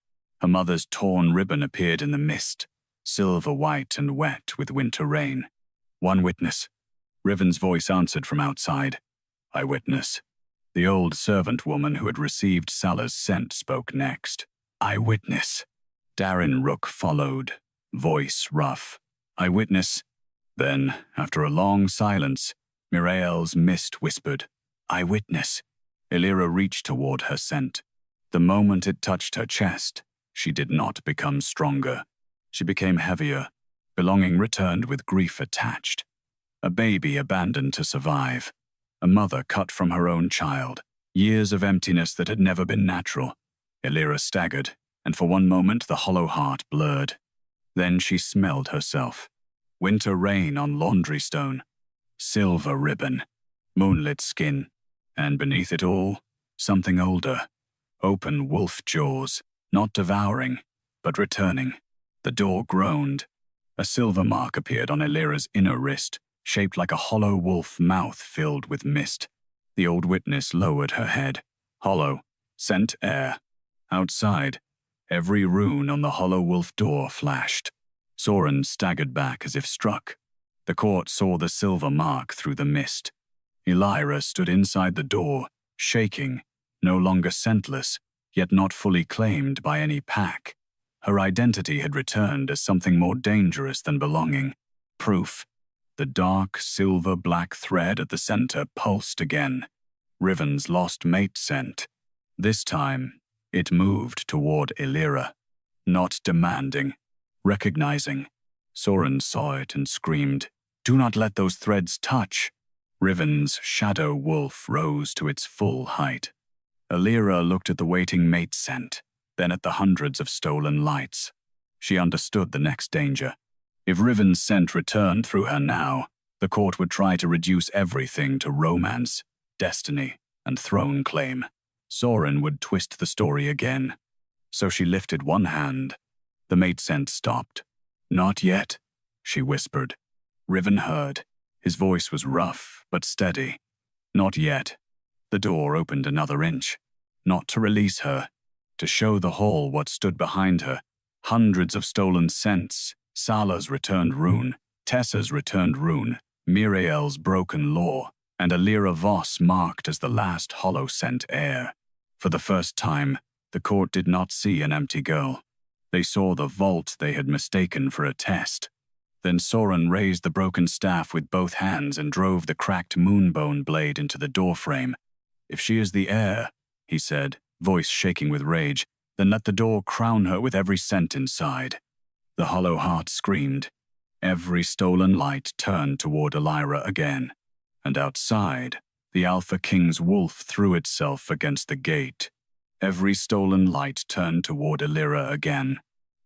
Her mother's torn ribbon appeared in the mist, silver white and wet with winter rain. One witness. Riven's voice answered from outside. Eyewitness. The old servant woman who had received Salah's scent spoke next. Eyewitness. Darren Rook followed, voice rough. Eyewitness. Then, after a long silence, Mirael's mist whispered. Eyewitness. Elira reached toward her scent. The moment it touched her chest, she did not become stronger. She became heavier. Belonging returned with grief attached. A baby abandoned to survive. A mother cut from her own child. Years of emptiness that had never been natural. Elira staggered, and for one moment the hollow heart blurred. Then she smelled herself. Winter rain on laundry stone. Silver ribbon. Moonlit skin. And beneath it all, something older. Open wolf jaws, not devouring, but returning. The door groaned. A silver mark appeared on Elira's inner wrist, shaped like a hollow wolf mouth filled with mist. The old witness lowered her head. Hollow. Scent air. Outside, every rune on the hollow wolf door flashed. Soren staggered back as if struck. The court saw the silver mark through the mist. Elira stood inside the door, shaking, no longer scentless, yet not fully claimed by any pack. Her identity had returned as something more dangerous than belonging. Proof. The dark, silver-black thread at the center pulsed again. Riven's lost mate scent. This time, it moved toward Elira. Not demanding. Recognizing. Soren saw it and screamed, Do not let those threads touch. Riven's shadow wolf rose to its full height. Elira looked at the waiting mate scent, then at the hundreds of stolen lights. She understood the next danger. If Riven's scent returned through her now, the court would try to reduce everything to romance, destiny, and throne claim. Soren would twist the story again. So she lifted one hand. The mate scent stopped. Not yet, she whispered. Riven heard. His voice was rough, but steady. Not yet. The door opened another inch. Not to release her. To show the hall what stood behind her. Hundreds of stolen scents. Salah's returned rune. Tessa's returned rune. Mirael's broken law. And Elira Voss marked as the last hollow scent heir. For the first time, the court did not see an empty girl. They saw the vault they had mistaken for a test. Then Soren raised the broken staff with both hands and drove the cracked moonbone blade into the doorframe. If she is the heir, he said, voice shaking with rage, then let the door crown her with every scent inside. The hollow heart screamed. Every stolen light turned toward Elira again. And outside, the Alpha King's wolf threw itself against the gate. Every stolen light turned toward Elira again.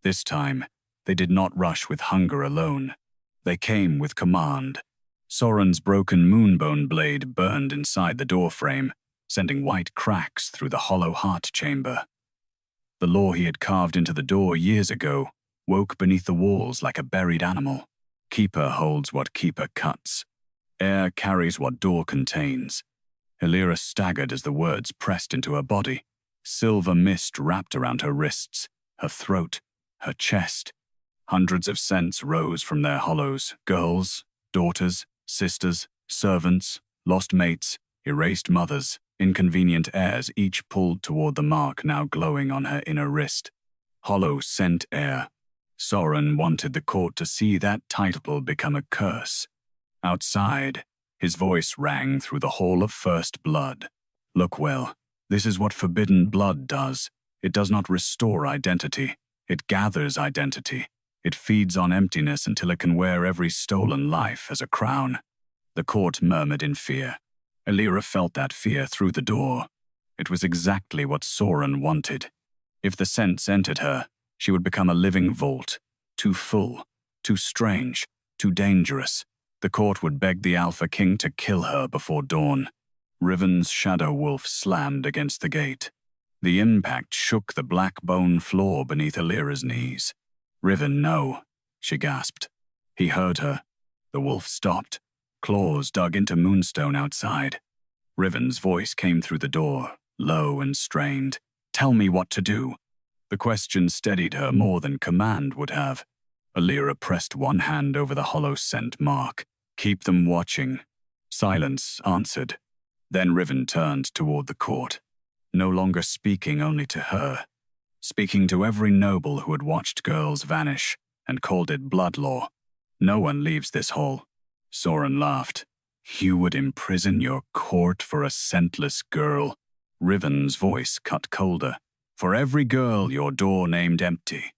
This time, they did not rush with hunger alone. They came with command. Soren's broken moonbone blade burned inside the doorframe, sending white cracks through the hollow heart chamber. The law he had carved into the door years ago woke beneath the walls like a buried animal. Keeper holds what keeper cuts. Heir carries what door contains. Elira staggered as the words pressed into her body. Silver mist wrapped around her wrists, her throat, her chest. Hundreds of scents rose from their hollows: girls, daughters, sisters, servants, lost mates, erased mothers, inconvenient heirs, each pulled toward the mark now glowing on her inner wrist. Hollow scent heir. Soren wanted the court to see that title become a curse. Outside, his voice rang through the hall of first blood. Look well, this is what forbidden blood does. It does not restore identity. It gathers identity. It feeds on emptiness until it can wear every stolen life as a crown. The court murmured in fear. Elira felt that fear through the door. It was exactly what Soren wanted. If the sense entered her, she would become a living vault, too full, too strange, too dangerous. The court would beg the Alpha King to kill her before dawn. Riven's shadow wolf slammed against the gate. The impact shook the black bone floor beneath Elira's knees. "Riven, no," she gasped. He heard her. The wolf stopped. Claws dug into moonstone outside. Riven's voice came through the door, low and strained. "Tell me what to do." The question steadied her more than command would have. Elira pressed one hand over the hollow scent mark. "Keep them watching." Silence answered. Then Riven turned toward the court, no longer speaking only to her, speaking to every noble who had watched girls vanish and called it blood law. "No one leaves this hall." Soren laughed. "You would imprison your court for a scentless girl?" Riven's voice cut colder. "For every girl your door named empty."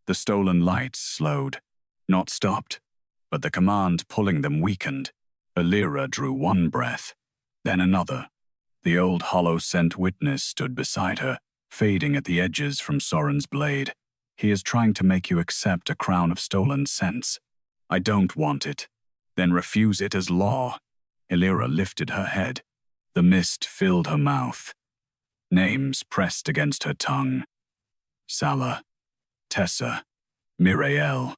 The stolen lights slowed, not stopped, but the command pulling them weakened. Elira drew one breath, then another. The old hollow scent witness stood beside her, fading at the edges from Soren's blade. "He is trying to make you accept a crown of stolen scents. I don't want it. Then refuse it as law." Elira lifted her head. The mist filled her mouth. Names pressed against her tongue. Sala, Tessa, Mirael,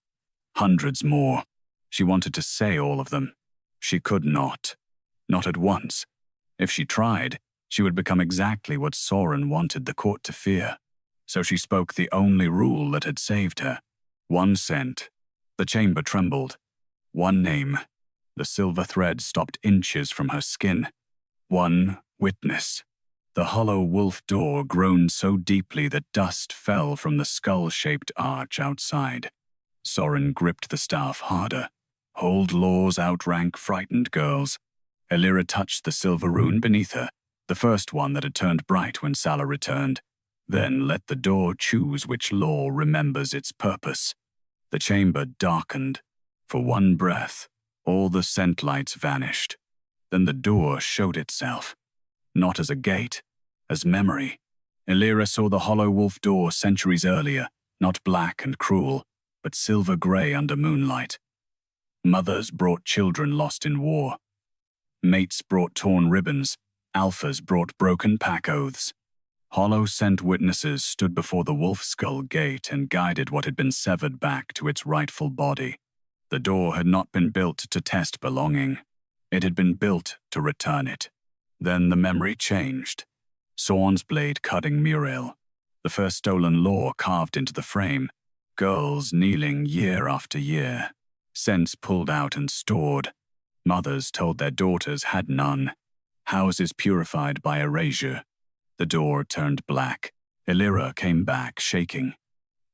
hundreds more. She wanted to say all of them. She could not. Not at once. If she tried, she would become exactly what Soren wanted the court to fear. So she spoke the only rule that had saved her. One scent. The chamber trembled. One name. The silver thread stopped inches from her skin. One witness. The hollow wolf door groaned so deeply that dust fell from the skull-shaped arch outside. Soren gripped the staff harder. Old laws outrank frightened girls. Elira touched the silver rune beneath her, the first one that had turned bright when Sala returned. Then let the door choose which law remembers its purpose. The chamber darkened. For one breath, all the scent lights vanished. Then the door showed itself. Not as a gate, as memory. Elira saw the hollow wolf door centuries earlier, not black and cruel, but silver-gray under moonlight. Mothers brought children lost in war. Mates brought torn ribbons. Alphas brought broken pack oaths. Hollow scent witnesses stood before the wolf skull gate and guided what had been severed back to its rightful body. The door had not been built to test belonging. It had been built to return it. Then the memory changed. Soren's blade cutting Muriel. The first stolen law carved into the frame. Girls kneeling year after year. Scents pulled out and stored. Mothers told their daughters had none. Houses purified by erasure. The door turned black. Elira came back, shaking.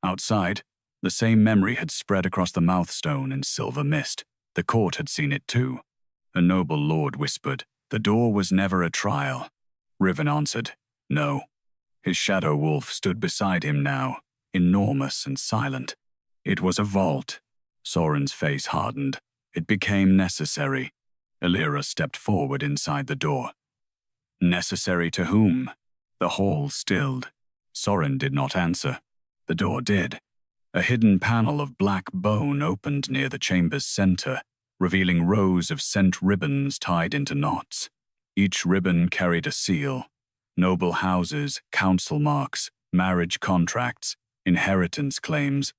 Outside, the same memory had spread across the mouthstone in silver mist. The court had seen it too. A noble lord whispered, "The door was never a trial." Riven answered, "No." His shadow wolf stood beside him now, enormous and silent. It was a vault. Soren's face hardened. It became necessary. Elira stepped forward inside the door. Necessary to whom? The hall stilled. Soren did not answer. The door did. A hidden panel of black bone opened near the chamber's center, revealing rows of scent ribbons tied into knots. Each ribbon carried a seal. Noble houses, council marks, marriage contracts, inheritance claims.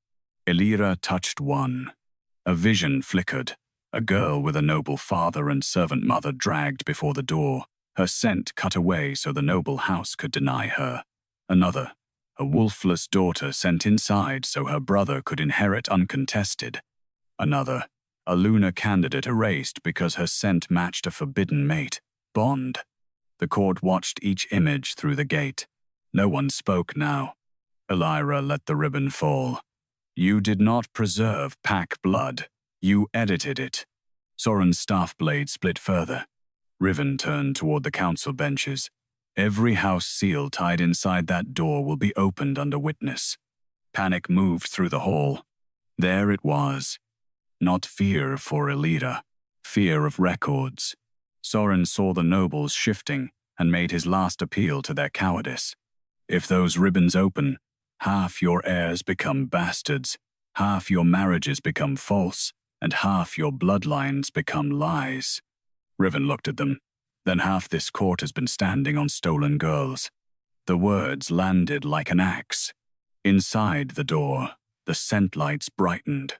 Elira touched one. A vision flickered. A girl with a noble father and servant mother dragged before the door, her scent cut away so the noble house could deny her. Another, a wolfless daughter sent inside so her brother could inherit uncontested. Another, a lunar candidate erased because her scent matched a forbidden mate, Bond. The court watched each image through the gate. No one spoke now. Elira let the ribbon fall. You did not preserve pack blood. You edited it. Soren's staff blade split further. Riven turned toward the council benches. Every house seal tied inside that door will be opened under witness. Panic moved through the hall. There it was. Not fear for Elira, fear of records. Soren saw the nobles shifting and made his last appeal to their cowardice. If those ribbons open, half your heirs become bastards, half your marriages become false, and half your bloodlines become lies. Riven looked at them. Then half this court has been standing on stolen girls. The words landed like an axe. Inside the door, the scent lights brightened.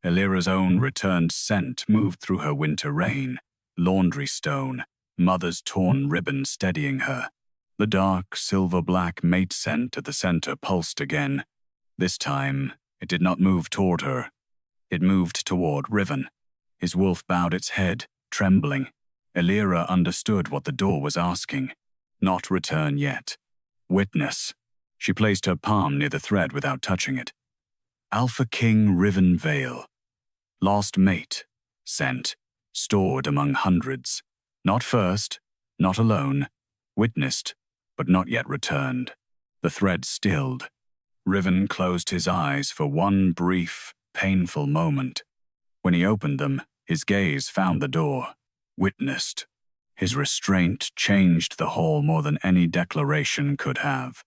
Elira's own returned scent moved through her winter rain. Laundry stone, mother's torn ribbon steadying her. The dark, silver-black mate scent at the center pulsed again. This time, it did not move toward her. It moved toward Riven. His wolf bowed its head, trembling. Elira understood what the door was asking. Not return yet. Witness. She placed her palm near the thread without touching it. Alpha King Riven Vale. Lost mate. Scent. Stored among hundreds. Not first, not alone. Witnessed, but not yet returned. The thread stilled. Riven closed his eyes for one brief, painful moment. When he opened them, his gaze found the door. Witnessed. His restraint changed the hall more than any declaration could have.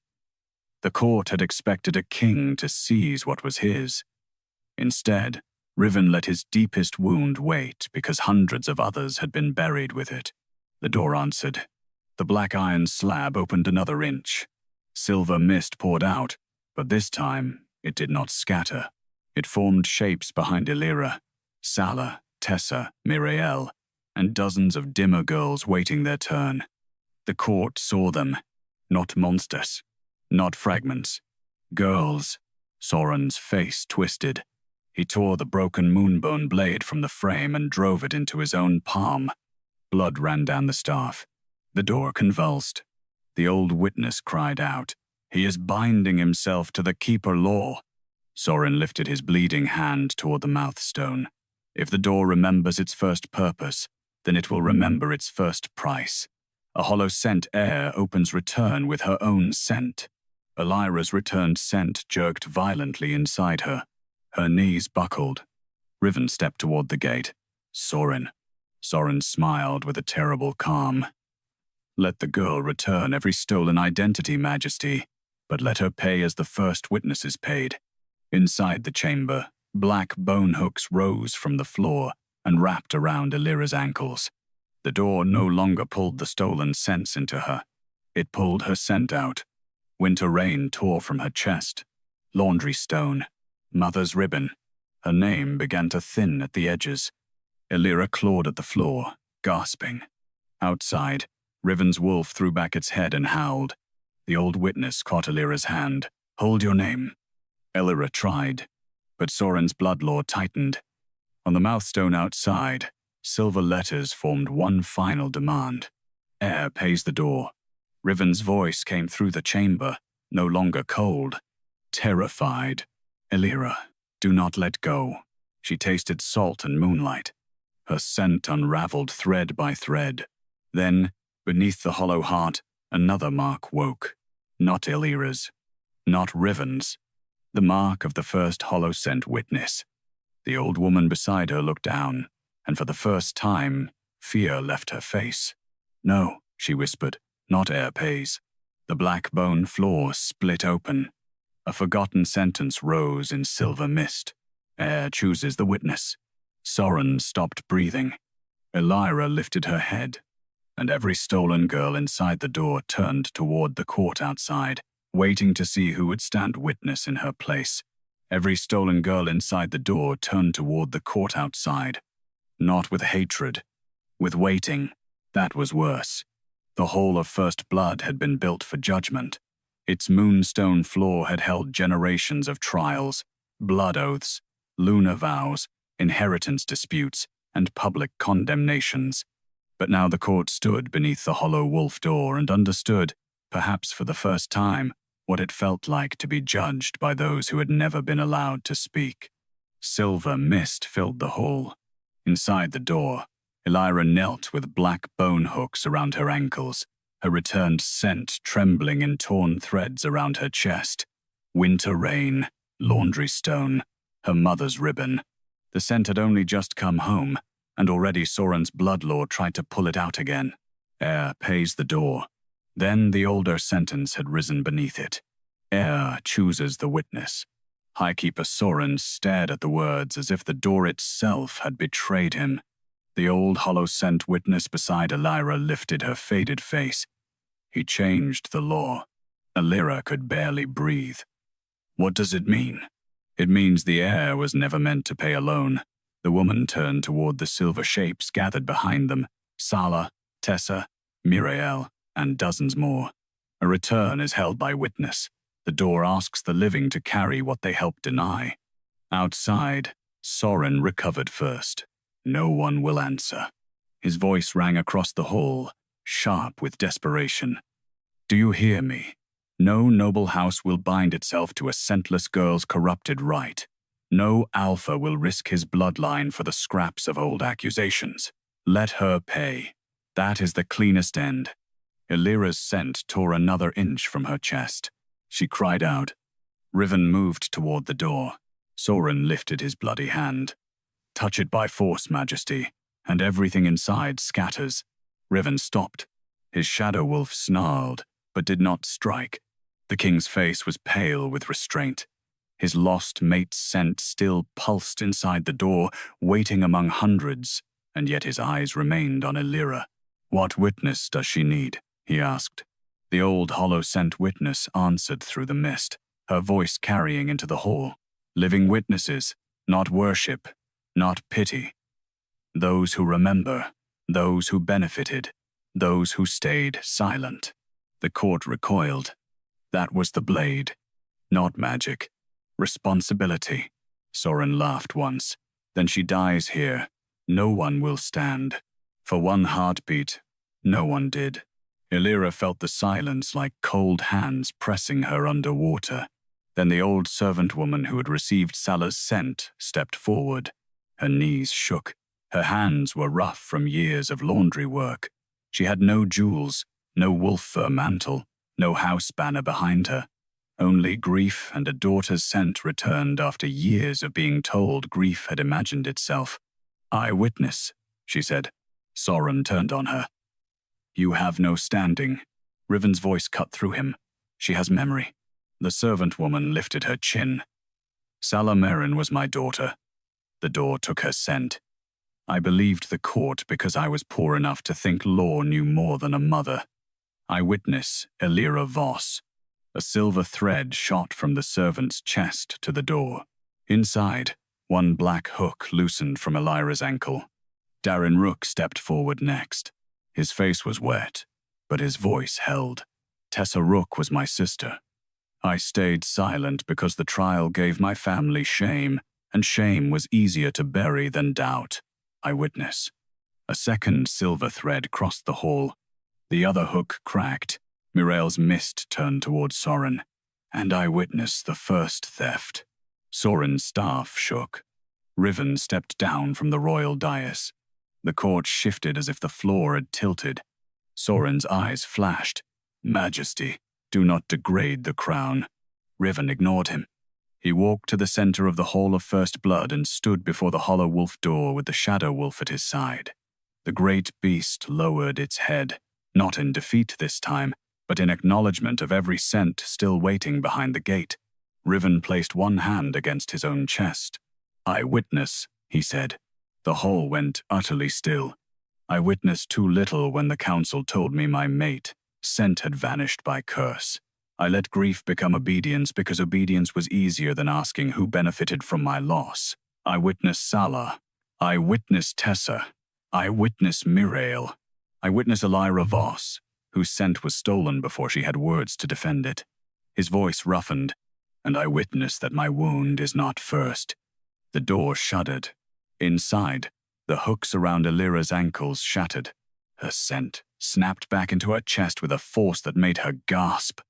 The court had expected a king to seize what was his. Instead, Riven let his deepest wound wait because hundreds of others had been buried with it. The door answered. The black iron slab opened another inch. Silver mist poured out, but this time it did not scatter. It formed shapes behind Elira, Sala, Tessa, Miriel, and dozens of dimmer girls waiting their turn. The court saw them, not monsters, not fragments. Girls. Soren's face twisted. He tore the broken moonbone blade from the frame and drove it into his own palm. Blood ran down the staff. The door convulsed. The old witness cried out. He is binding himself to the Keeper law. Soren lifted his bleeding hand toward the mouthstone. If the door remembers its first purpose, then it will remember its first price. A hollow scent heir opens return with her own scent. Elira's returned scent jerked violently inside her. Her knees buckled. Riven stepped toward the gate. Soren. Soren smiled with a terrible calm. Let the girl return every stolen identity, Majesty, but let her pay as the first witnesses paid. Inside the chamber, black bone hooks rose from the floor and wrapped around Elira's ankles. The door no longer pulled the stolen scents into her. It pulled her scent out. Winter rain tore from her chest. Laundry stone. Mother's ribbon. Her name began to thin at the edges. Elira clawed at the floor, gasping. Outside, Riven's wolf threw back its head and howled. The old witness caught Elira's hand. Hold your name. Elira tried, but Soren's bloodlaw tightened. On the mouthstone outside, silver letters formed one final demand. Heir pays the door. Riven's voice came through the chamber, no longer cold, terrified. Elira, do not let go. She tasted salt and moonlight. Her scent unraveled thread by thread. Then, beneath the hollow heart, another mark woke. Not Elira's, not Riven's. The mark of the first hollow scent witness. The old woman beside her looked down, and for the first time, fear left her face. No, she whispered, not heir pays. The black bone floor split open. A forgotten sentence rose in silver mist. Heir chooses the witness. Soren stopped breathing. Elira lifted her head, and every stolen girl inside the door turned toward the court outside, waiting to see who would stand witness in her place. Every stolen girl inside the door turned toward the court outside. Not with hatred, with waiting. That was worse. The Hall of First Blood had been built for judgment. Its moonstone floor had held generations of trials, blood oaths, lunar vows, inheritance disputes, and public condemnations. But now the court stood beneath the hollow wolf door and understood, perhaps for the first time, what it felt like to be judged by those who had never been allowed to speak. Silver mist filled the hall. Inside the door, Elira knelt with black bone hooks around her ankles, her returned scent trembling in torn threads around her chest. Winter rain, laundry stone, her mother's ribbon. The scent had only just come home, and already Soren's bloodlord tried to pull it out again. Heir pays the door. Then the older sentence had risen beneath it. Heir chooses the witness. High Keeper Soren stared at the words as if the door itself had betrayed him. The old hollow-scent witness beside Elira lifted her faded face. He changed the law. Elira could barely breathe. What does it mean? It means the heir was never meant to pay alone. The woman turned toward the silver shapes gathered behind them. Sala, Tessa, Mirael, and dozens more. A return is held by witness. The door asks the living to carry what they helped deny. Outside, Soren recovered first. No one will answer. His voice rang across the hall, sharp with desperation. Do you hear me? No noble house will bind itself to a scentless girl's corrupted right. No alpha will risk his bloodline for the scraps of old accusations. Let her pay. That is the cleanest end. Elira's scent tore another inch from her chest. She cried out. Riven moved toward the door. Soren lifted his bloody hand. Touch it by force, Majesty, and everything inside scatters. Riven stopped. His shadow wolf snarled, but did not strike. The king's face was pale with restraint. His lost mate's scent still pulsed inside the door, waiting among hundreds, and yet his eyes remained on Elira. What witness does she need? He asked. The old hollow-scent witness answered through the mist, her voice carrying into the hall. Living witnesses, not worship, not pity. Those who remember, those who benefited, those who stayed silent. The court recoiled. That was the blade, not magic. Responsibility. Soren laughed once. Then she dies here. No one will stand. For one heartbeat, no one did. Elira felt the silence like cold hands pressing her underwater. Then the old servant woman who had received Sala's scent stepped forward. Her knees shook. Her hands were rough from years of laundry work. She had no jewels, no wolf fur mantle, no house banner behind her. Only grief and a daughter's scent returned after years of being told grief had imagined itself. I witness, she said. Soren turned on her. You have no standing. Riven's voice cut through him. She has memory. The servant woman lifted her chin. Sala Merin was my daughter. The door took her scent. I believed the court because I was poor enough to think law knew more than a mother. I witness Elira Voss. A silver thread shot from the servant's chest to the door. Inside, one black hook loosened from Elira's ankle. Darren Rook stepped forward next. His face was wet, but his voice held. Tessa Rook was my sister. I stayed silent because the trial gave my family shame, and shame was easier to bury than doubt. I witness. A second silver thread crossed the hall. The other hook cracked. Mirael's mist turned toward Soren, and I witnessed the first theft. Soren's staff shook. Riven stepped down from the royal dais. The court shifted as if the floor had tilted. Soren's eyes flashed. Majesty, do not degrade the crown. Riven ignored him. He walked to the center of the Hall of First Blood and stood before the hollow wolf door with the shadow wolf at his side. The great beast lowered its head, not in defeat this time, but in acknowledgement of every scent still waiting behind the gate. Riven placed one hand against his own chest. I witness, he said. The hall went utterly still. I witnessed too little when the council told me my mate, scent had vanished by curse. I let grief become obedience because obedience was easier than asking who benefited from my loss. I witnessed Sala. I witnessed Tessa. I witnessed Mirael. I witnessed Elira Voss, whose scent was stolen before she had words to defend it. His voice roughened, and I witnessed that my wound is not first. The door shuddered. Inside, the hooks around Elira's ankles shattered. Her scent snapped back into her chest with a force that made her gasp.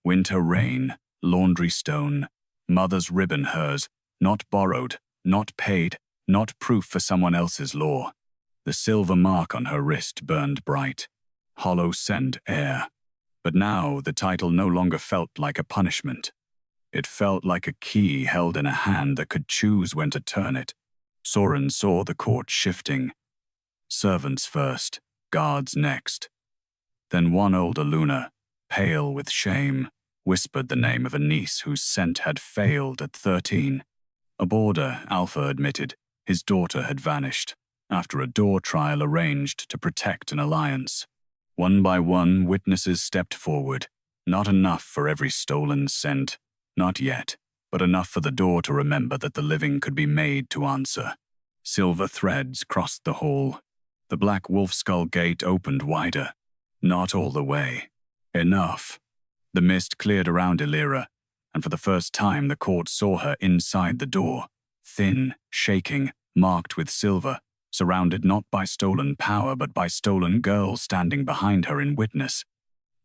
Winter rain, laundry stone, mother's ribbon hers, not borrowed, not paid, not proof for someone else's law. The silver mark on her wrist burned bright. Hollow scent heir. But now the title no longer felt like a punishment. It felt like a key held in a hand that could choose when to turn it. Soren saw the court shifting. Servants first, guards next. Then one older Luna, pale with shame, whispered the name of a niece whose scent had failed at 13. A boarder, Alpha admitted, his daughter had vanished, after a door trial arranged to protect an alliance. One by one, witnesses stepped forward. Not enough for every stolen scent. Not yet, but enough for the door to remember that the living could be made to answer. Silver threads crossed the hall. The black wolf skull gate opened wider. Not all the way. Enough. The mist cleared around Elira, and for the first time the court saw her inside the door, thin, shaking, marked with silver, surrounded not by stolen power but by stolen girls standing behind her in witness.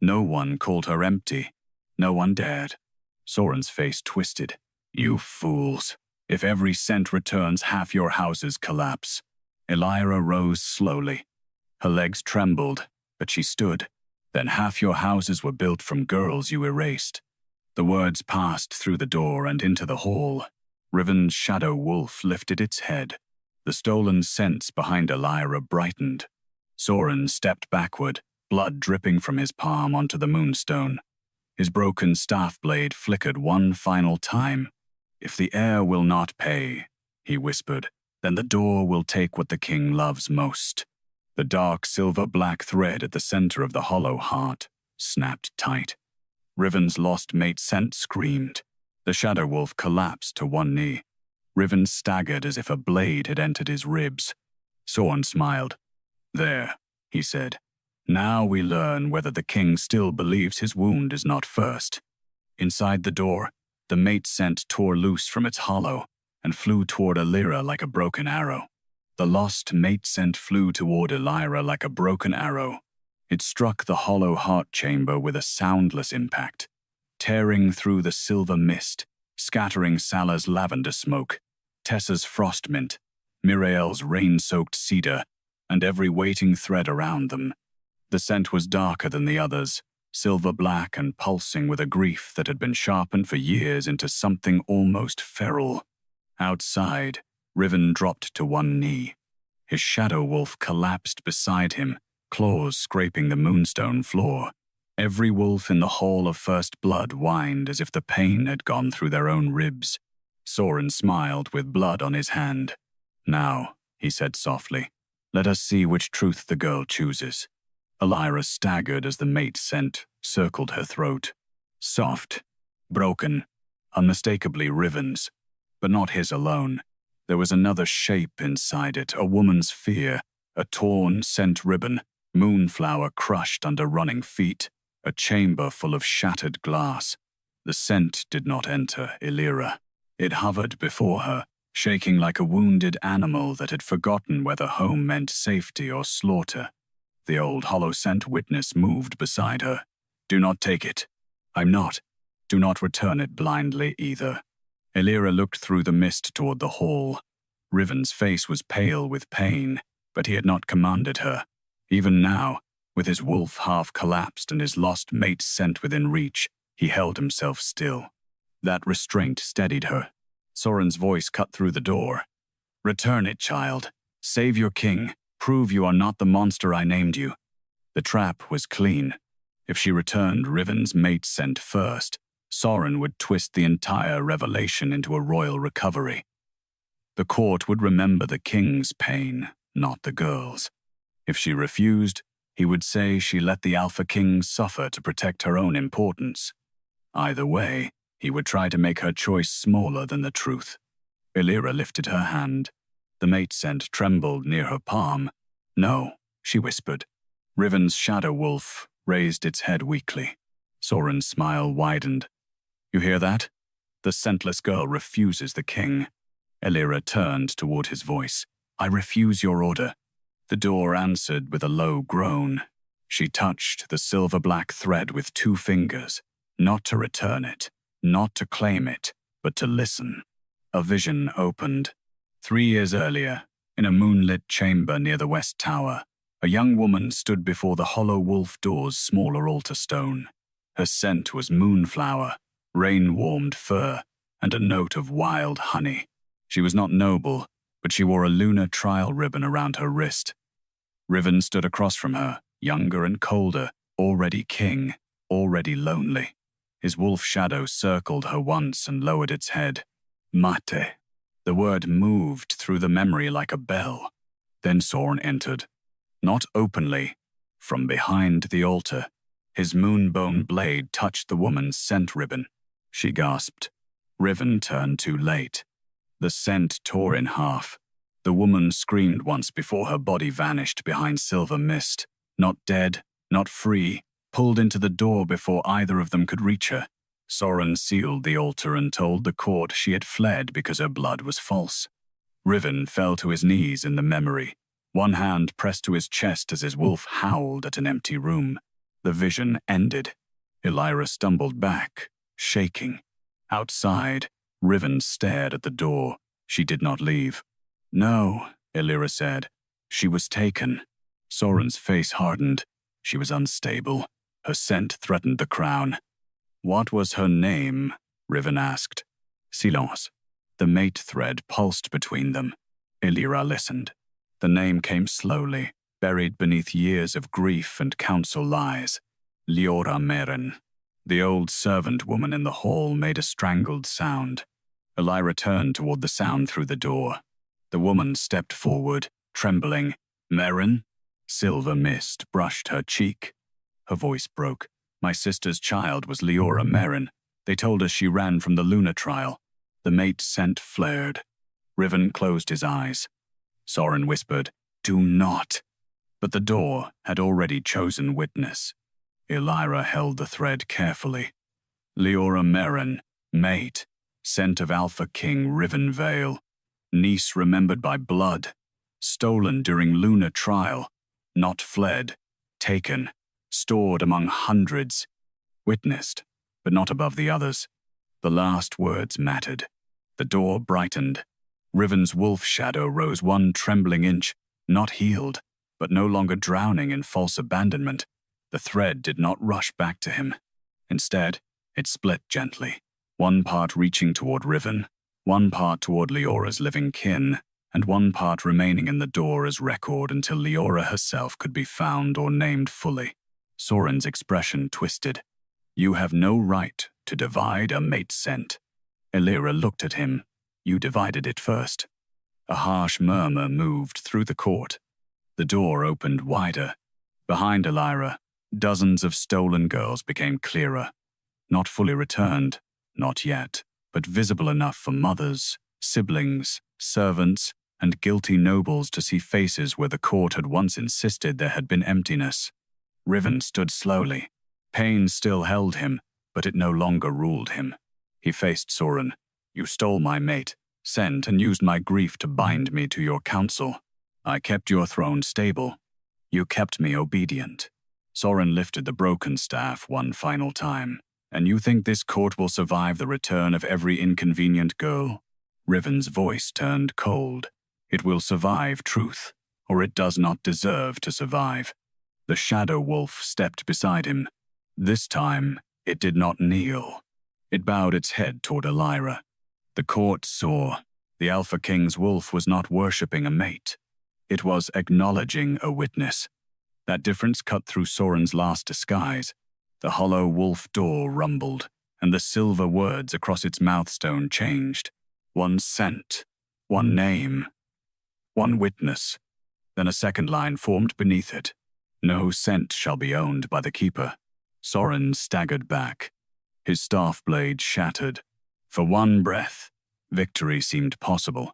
No one called her empty. No one dared. Soren's face twisted. You fools. If every cent returns, half your houses collapse. Elira rose slowly. Her legs trembled, but she stood. Then half your houses were built from girls you erased. The words passed through the door and into the hall. Riven's shadow wolf lifted its head. The stolen scents behind Elira brightened. Soren stepped backward, blood dripping from his palm onto the moonstone. His broken staff blade flickered one final time. If the heir will not pay, he whispered, then the door will take what the king loves most. The dark silver-black thread at the center of the hollow heart snapped tight. Riven's lost mate scent screamed. The shadow wolf collapsed to one knee. Riven staggered as if a blade had entered his ribs. Soren smiled. There, he said. Now we learn whether the king still believes his wound is not first. Inside the door, the mate scent tore loose from its hollow and flew toward Elira like a broken arrow. The lost mate scent flew toward Elira like a broken arrow. It struck the hollow heart chamber with a soundless impact, tearing through the silver mist, scattering Sala's lavender smoke, Tessa's frost mint, Mirael's rain-soaked cedar, and every waiting thread around them. The scent was darker than the others, silver-black and pulsing with a grief that had been sharpened for years into something almost feral. Outside, Riven dropped to one knee. His shadow wolf collapsed beside him, claws scraping the moonstone floor. Every wolf in the Hall of First Blood whined as if the pain had gone through their own ribs. Soren smiled with blood on his hand. Now, he said softly, let us see which truth the girl chooses. Elira staggered as the mate scent circled her throat. Soft, broken, unmistakably Riven's, but not his alone. There was another shape inside it, a woman's fear, a torn scent ribbon, moonflower crushed under running feet, a chamber full of shattered glass. The scent did not enter Elira. It hovered before her, shaking like a wounded animal that had forgotten whether home meant safety or slaughter. The old hollow scent witness moved beside her. Do not take it. I'm not. Do not return it blindly either. Elira looked through the mist toward the hall. Riven's face was pale with pain, but he had not commanded her. Even now, with his wolf half collapsed and his lost mate scent within reach, he held himself still. That restraint steadied her. Soren's voice cut through the door. Return it, child. Save your king. Prove you are not the monster I named you. The trap was clean. If she returned Riven's mate scent first, Soren would twist the entire revelation into a royal recovery. The court would remember the king's pain, not the girl's. If she refused, he would say she let the Alpha King suffer to protect her own importance. Either way, he would try to make her choice smaller than the truth. Elira lifted her hand. The mate scent trembled near her palm. No, she whispered. Riven's shadow wolf raised its head weakly. Soren's smile widened. You hear that? The scentless girl refuses the king. Elira turned toward his voice. I refuse your order. The door answered with a low groan. She touched the silver-black thread with 2 fingers, not to return it, not to claim it, but to listen. A vision opened. 3 years earlier, in a moonlit chamber near the West Tower, a young woman stood before the hollow wolf door's smaller altar stone. Her scent was moonflower, rain-warmed fur, and a note of wild honey. She was not noble, but she wore a lunar trial ribbon around her wrist. Riven stood across from her, younger and colder, already king, already lonely. His wolf shadow circled her once and lowered its head. Mate. The word moved through the memory like a bell. Then Soren entered. Not openly. From behind the altar, his moonbone blade touched the woman's scent ribbon. She gasped. Riven turned too late. The scent tore in half. The woman screamed once before her body vanished behind silver mist. Not dead, not free, pulled into the door before either of them could reach her. Soren sealed the altar and told the court she had fled because her blood was false. Riven fell to his knees in the memory, one hand pressed to his chest as his wolf howled at an empty room. The vision ended. Elira stumbled back, shaking. Outside, Riven stared at the door. She did not leave. No, Elira said. She was taken. Soren's face hardened. She was unstable. Her scent threatened the crown. What was her name? Riven asked. Silence. The mate thread pulsed between them. Elira listened. The name came slowly, buried beneath years of grief and council lies. Leora Meren. The old servant woman in the hall made a strangled sound. Elira turned toward the sound through the door. The woman stepped forward, trembling. Meren? Silver mist brushed her cheek. Her voice broke. My sister's child was Leora Meren. They told us she ran from the lunar trial. The mate scent flared. Riven closed his eyes. Soren whispered, Do not. But the door had already chosen witness. Elira held the thread carefully. Leora Meren, mate, scent of Alpha King Riven Vale, niece remembered by blood, stolen during lunar trial, not fled, taken, stored among hundreds, witnessed, but not above the others. The last words mattered. The door brightened. Riven's wolf shadow rose 1 trembling inch, not healed, but no longer drowning in false abandonment. The thread did not rush back to him. Instead, it split gently, 1 part reaching toward Riven, 1 part toward Leora's living kin, and 1 part remaining in the door as record until Leora herself could be found or named fully. Soren's expression twisted. You have no right to divide a mate scent. Elira looked at him. You divided it first. A harsh murmur moved through the court. The door opened wider. Behind Elira, dozens of stolen girls became clearer. Not fully returned, not yet, but visible enough for mothers, siblings, servants, and guilty nobles to see faces where the court had once insisted there had been emptiness. Riven stood slowly. Pain still held him, but it no longer ruled him. He faced Soren. You stole my mate, sent and used my grief to bind me to your counsel. I kept your throne stable. You kept me obedient. Soren lifted the broken staff 1 final time. And you think this court will survive the return of every inconvenient girl? Riven's voice turned cold. It will survive truth, or it does not deserve to survive. The shadow wolf stepped beside him. This time, it did not kneel. It bowed its head toward Elira. The court saw. The Alpha King's wolf was not worshipping a mate. It was acknowledging a witness. That difference cut through Soren's last disguise. The hollow wolf door rumbled, and the silver words across its mouthstone changed. 1 scent, 1 name, 1 witness. Then a second line formed beneath it. No scent shall be owned by the keeper. Soren staggered back. His staff blade shattered. For 1 breath, victory seemed possible.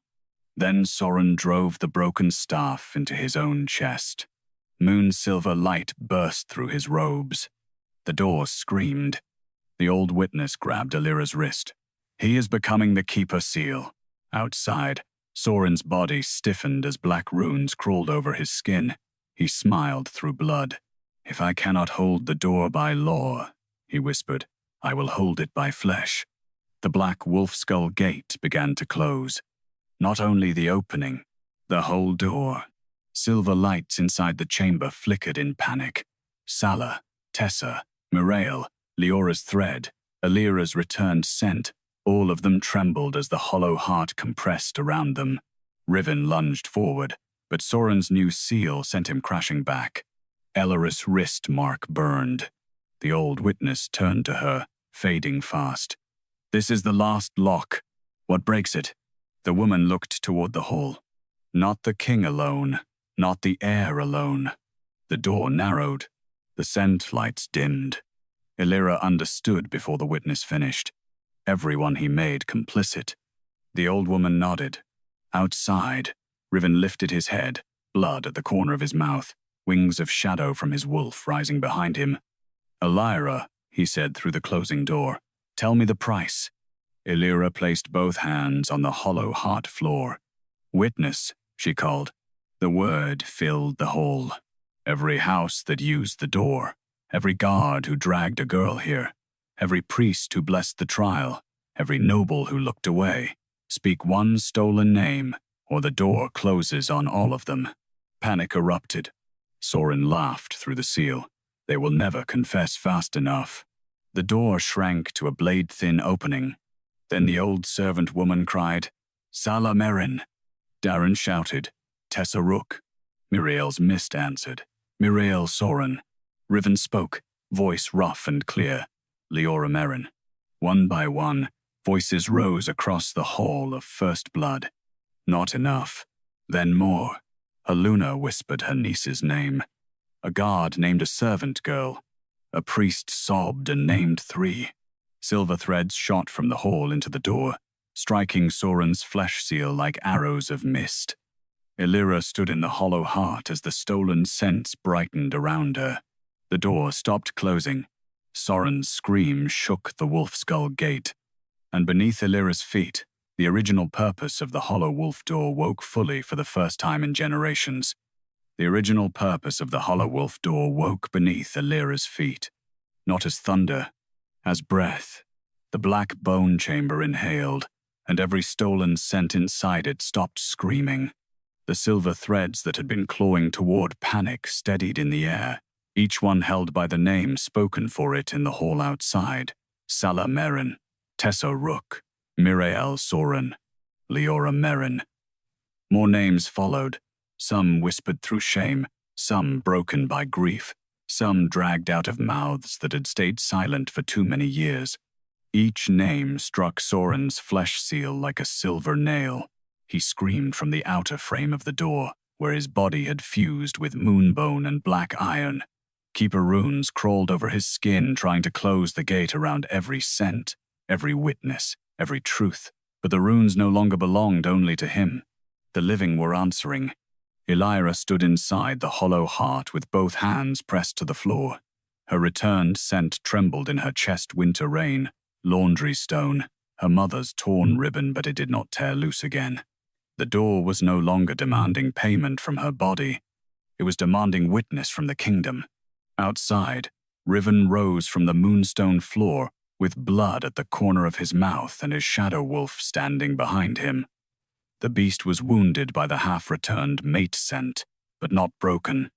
Then Soren drove the broken staff into his own chest. Moon-silver light burst through his robes. The door screamed. The old witness grabbed Elira's wrist. "He is becoming the Keeper Seal." Outside, Soren's body stiffened as black runes crawled over his skin. He smiled through blood. "If I cannot hold the door by law," he whispered, "I will hold it by flesh." The black wolf skull gate began to close. Not only the opening, the whole door. Silver lights inside the chamber flickered in panic. Sala, Tessa, Mirael, Leora's thread, Elira's returned scent, all of them trembled as the hollow heart compressed around them. Riven lunged forward, but Soren's new seal sent him crashing back. Elira's wrist mark burned. The old witness turned to her, fading fast. "This is the last lock. What breaks it?" The woman looked toward the hall. Not the king alone, not the heir alone. The door narrowed. The scent lights dimmed. Elira understood before the witness finished. Everyone he made complicit. The old woman nodded. Outside, Riven lifted his head, blood at the corner of his mouth, wings of shadow from his wolf rising behind him. "Elira," he said through the closing door, "tell me the price." Elira placed both hands on the hollow heart floor. "Witness," she called. The word filled the hall. Every house that used the door, every guard who dragged a girl here, every priest who blessed the trial, every noble who looked away, speak one stolen name, or the door closes on all of them. Panic erupted. Soren laughed through the seal. They will never confess fast enough. The door shrank to a blade-thin opening. Then the old servant woman cried, "Sala Merin." Darren shouted, "Tessa Rook." Miriel's mist answered, "Mirael Soren." Riven spoke, voice rough and clear, "Leora Merin." One by one, voices rose across the hall of first blood. Not enough. Then more. Haluna whispered her niece's name. A guard named a servant girl. A priest sobbed and named 3. Silver threads shot from the hall into the door, striking Soren's flesh seal like arrows of mist. Elira stood in the hollow heart as the stolen scents brightened around her. The door stopped closing. Soren's scream shook the wolf skull gate, and beneath Elira's feet, the original purpose of the hollow wolf door woke fully for the first time in generations. The original purpose of the hollow wolf door woke beneath Elira's feet, not as thunder, as breath. The black bone chamber inhaled, and every stolen scent inside it stopped screaming. The silver threads that had been clawing toward panic steadied in the air, each one held by the name spoken for it in the hall outside. Sala Merin, Tessa Rook, Mirael Soren, Leora Merin. More names followed, some whispered through shame, some broken by grief, some dragged out of mouths that had stayed silent for too many years. Each name struck Soren's flesh seal like a silver nail. He screamed from the outer frame of the door, where his body had fused with moonbone and black iron. Keeper runes crawled over his skin, trying to close the gate around every scent, every witness, every truth. But the runes no longer belonged only to him. The living were answering. Elira stood inside the hollow heart with both hands pressed to the floor. Her returned scent trembled in her chest winter rain, laundry stone, her mother's torn ribbon, but it did not tear loose again. The door was no longer demanding payment from her body. It was demanding witness from the kingdom. Outside, Riven rose from the moonstone floor with blood at the corner of his mouth and his shadow wolf standing behind him. The beast was wounded by the half-returned mate scent, but not broken.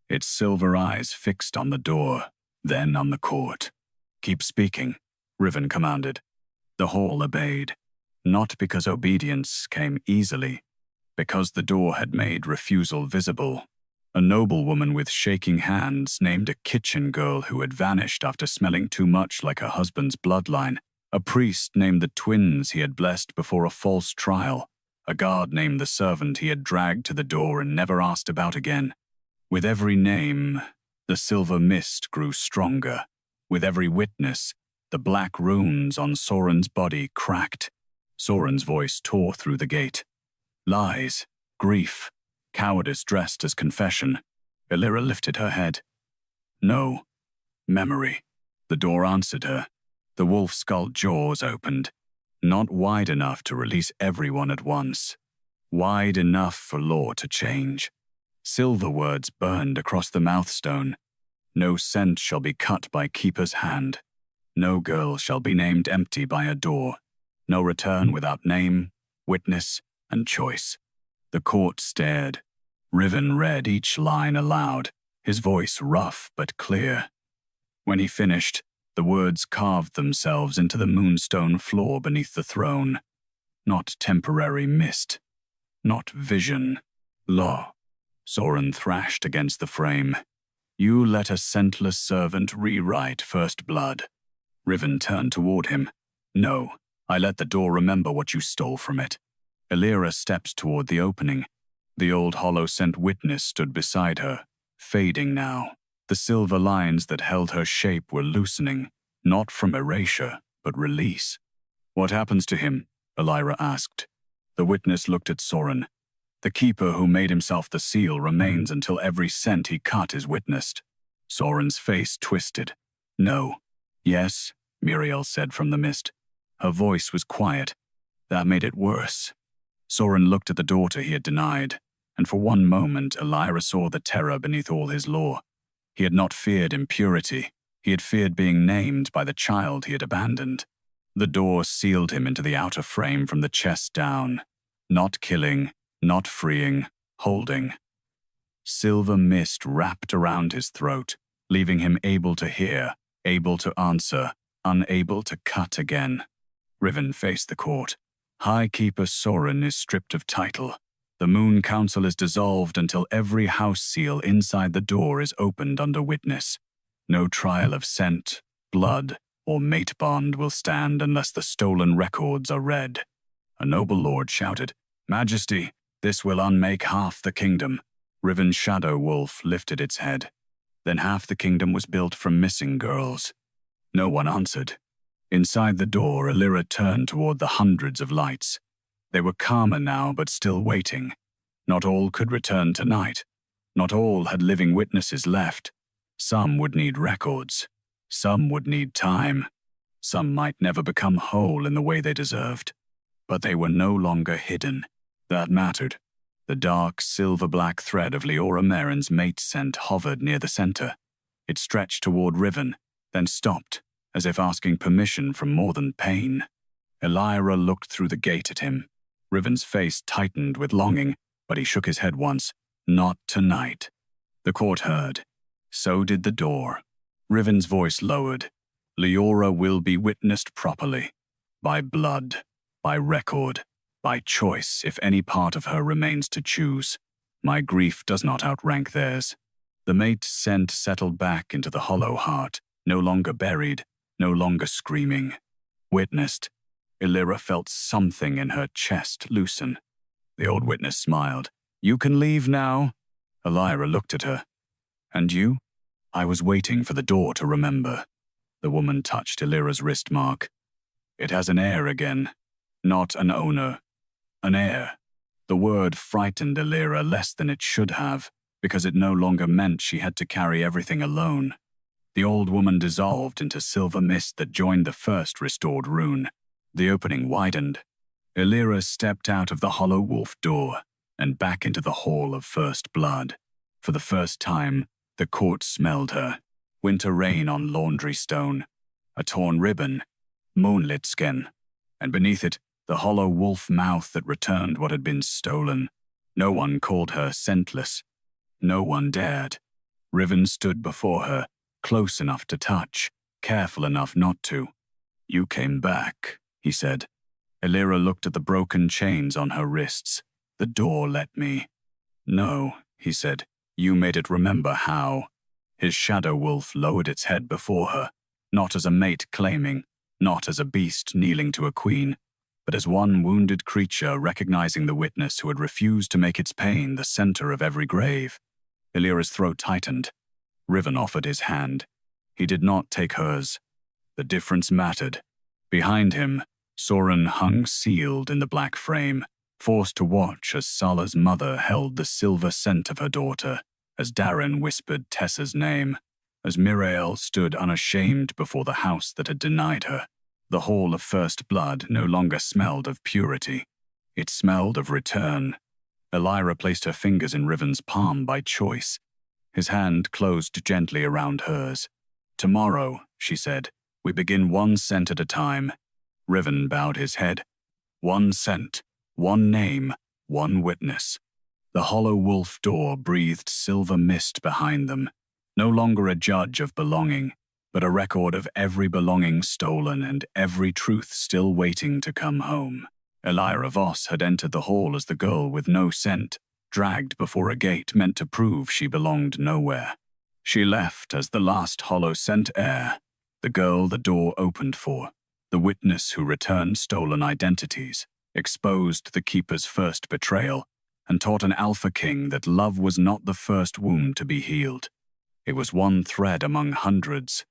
Its silver eyes fixed on the door, then on the court. "Keep speaking," Riven commanded. The hall obeyed. Not because obedience came easily, because the door had made refusal visible. A noblewoman with shaking hands named a kitchen girl who had vanished after smelling too much like her husband's bloodline. A priest named the twins he had blessed before a false trial. A guard named the servant he had dragged to the door and never asked about again. With every name, the silver mist grew stronger. With every witness, the black runes on Soren's body cracked. Soren's voice tore through the gate. Lies, grief, cowardice dressed as confession. Elira lifted her head. "No. Memory." The door answered her. The wolf-skull jaws opened, not wide enough to release everyone at once, wide enough for law to change. Silver words burned across the mouthstone. No scent shall be cut by keeper's hand. No girl shall be named empty by a door. No return without name, witness, and choice. The court stared. Riven read each line aloud, his voice rough but clear. When he finished, the words carved themselves into the moonstone floor beneath the throne. Not temporary mist. Not vision. Law. Soren thrashed against the frame. You let a scentless servant rewrite first blood. Riven turned toward him. No, I let the door remember what you stole from it. Elira stepped toward the opening. The old hollow scent witness stood beside her, fading now. The silver lines that held her shape were loosening, not from erasure, but release. What happens to him? Elira asked. The witness looked at Soren. The keeper who made himself the seal remains until every scent he cut is witnessed. Soren's face twisted. No. Yes, Muriel said from the mist. Her voice was quiet. That made it worse. Soren looked at the daughter he had denied, and for one moment Elira saw the terror beneath all his lore. He had not feared impurity. He had feared being named by the child he had abandoned. The door sealed him into the outer frame from the chest down. Not killing, not freeing, holding. Silver mist wrapped around his throat, leaving him able to hear, able to answer, unable to cut again. Riven faced the court. High Keeper Soren is stripped of title. The Moon Council is dissolved until every house seal inside the door is opened under witness. No trial of scent, blood, or mate bond will stand unless the stolen records are read. A noble lord shouted, Majesty, this will unmake half the kingdom. Riven's shadow wolf lifted its head. Then half the kingdom was built from missing girls. No one answered. Inside the door, Elira turned toward the hundreds of lights. They were calmer now, but still waiting. Not all could return tonight. Not all had living witnesses left. Some would need records. Some would need time. Some might never become whole in the way they deserved. But they were no longer hidden. That mattered. The dark, silver-black thread of Leora Merrin's mate scent hovered near the center. It stretched toward Riven, then stopped, as if asking permission from more than pain. Elira looked through the gate at him. Riven's face tightened with longing, but he shook his head once. Not tonight. The court heard. So did the door. Riven's voice lowered. Leora will be witnessed properly. By blood. By record. By choice, if any part of her remains to choose. My grief does not outrank theirs. The mate scent settled back into the hollow heart, no longer buried, no longer screaming. Witnessed. Elira felt something in her chest loosen. The old witness smiled. You can leave now. Elira looked at her. And you? I was waiting for the door to remember. The woman touched Elira's wrist mark. It has an heir again. Not an owner. An heir. The word frightened Elira less than it should have, because it no longer meant she had to carry everything alone. The old woman dissolved into silver mist that joined the first restored rune. The opening widened. Elira stepped out of the hollow wolf door and back into the hall of first blood. For the first time, the court smelled her. Winter rain on laundry stone. A torn ribbon. Moonlit skin. And beneath it, the hollow wolf mouth that returned what had been stolen. No one called her scentless. No one dared. Riven stood before her, close enough to touch, careful enough not to. You came back, he said. Elira looked at the broken chains on her wrists. The door let me. No, he said. You made it remember how. His shadow wolf lowered its head before her, not as a mate claiming, not as a beast kneeling to a queen, but as one wounded creature recognizing the witness who had refused to make its pain the center of every grave. Elira's throat tightened. Riven offered his hand. He did not take hers. The difference mattered. Behind him, Soren hung sealed in the black frame, forced to watch as Sala's mother held the silver scent of her daughter, as Darren whispered Tessa's name. as Mirael stood unashamed before the house that had denied her. The hall of first blood no longer smelled of purity. It smelled of return. Elira placed her fingers in Riven's palm by choice. His hand closed gently around hers. "Tomorrow," she said, "we begin 1 cent at a time." Riven bowed his head. 1 cent, 1 name, 1 witness. The hollow wolf door breathed silver mist behind them, no longer a judge of belonging, but a record of every belonging stolen and every truth still waiting to come home. Elira Voss had entered the hall as the girl with no scent, dragged before a gate meant to prove she belonged nowhere. She left as the last hollow scent heir, the girl the door opened for, the witness who returned stolen identities, exposed the Keeper's first betrayal, and taught an Alpha King that love was not the first wound to be healed. It was one thread among hundreds,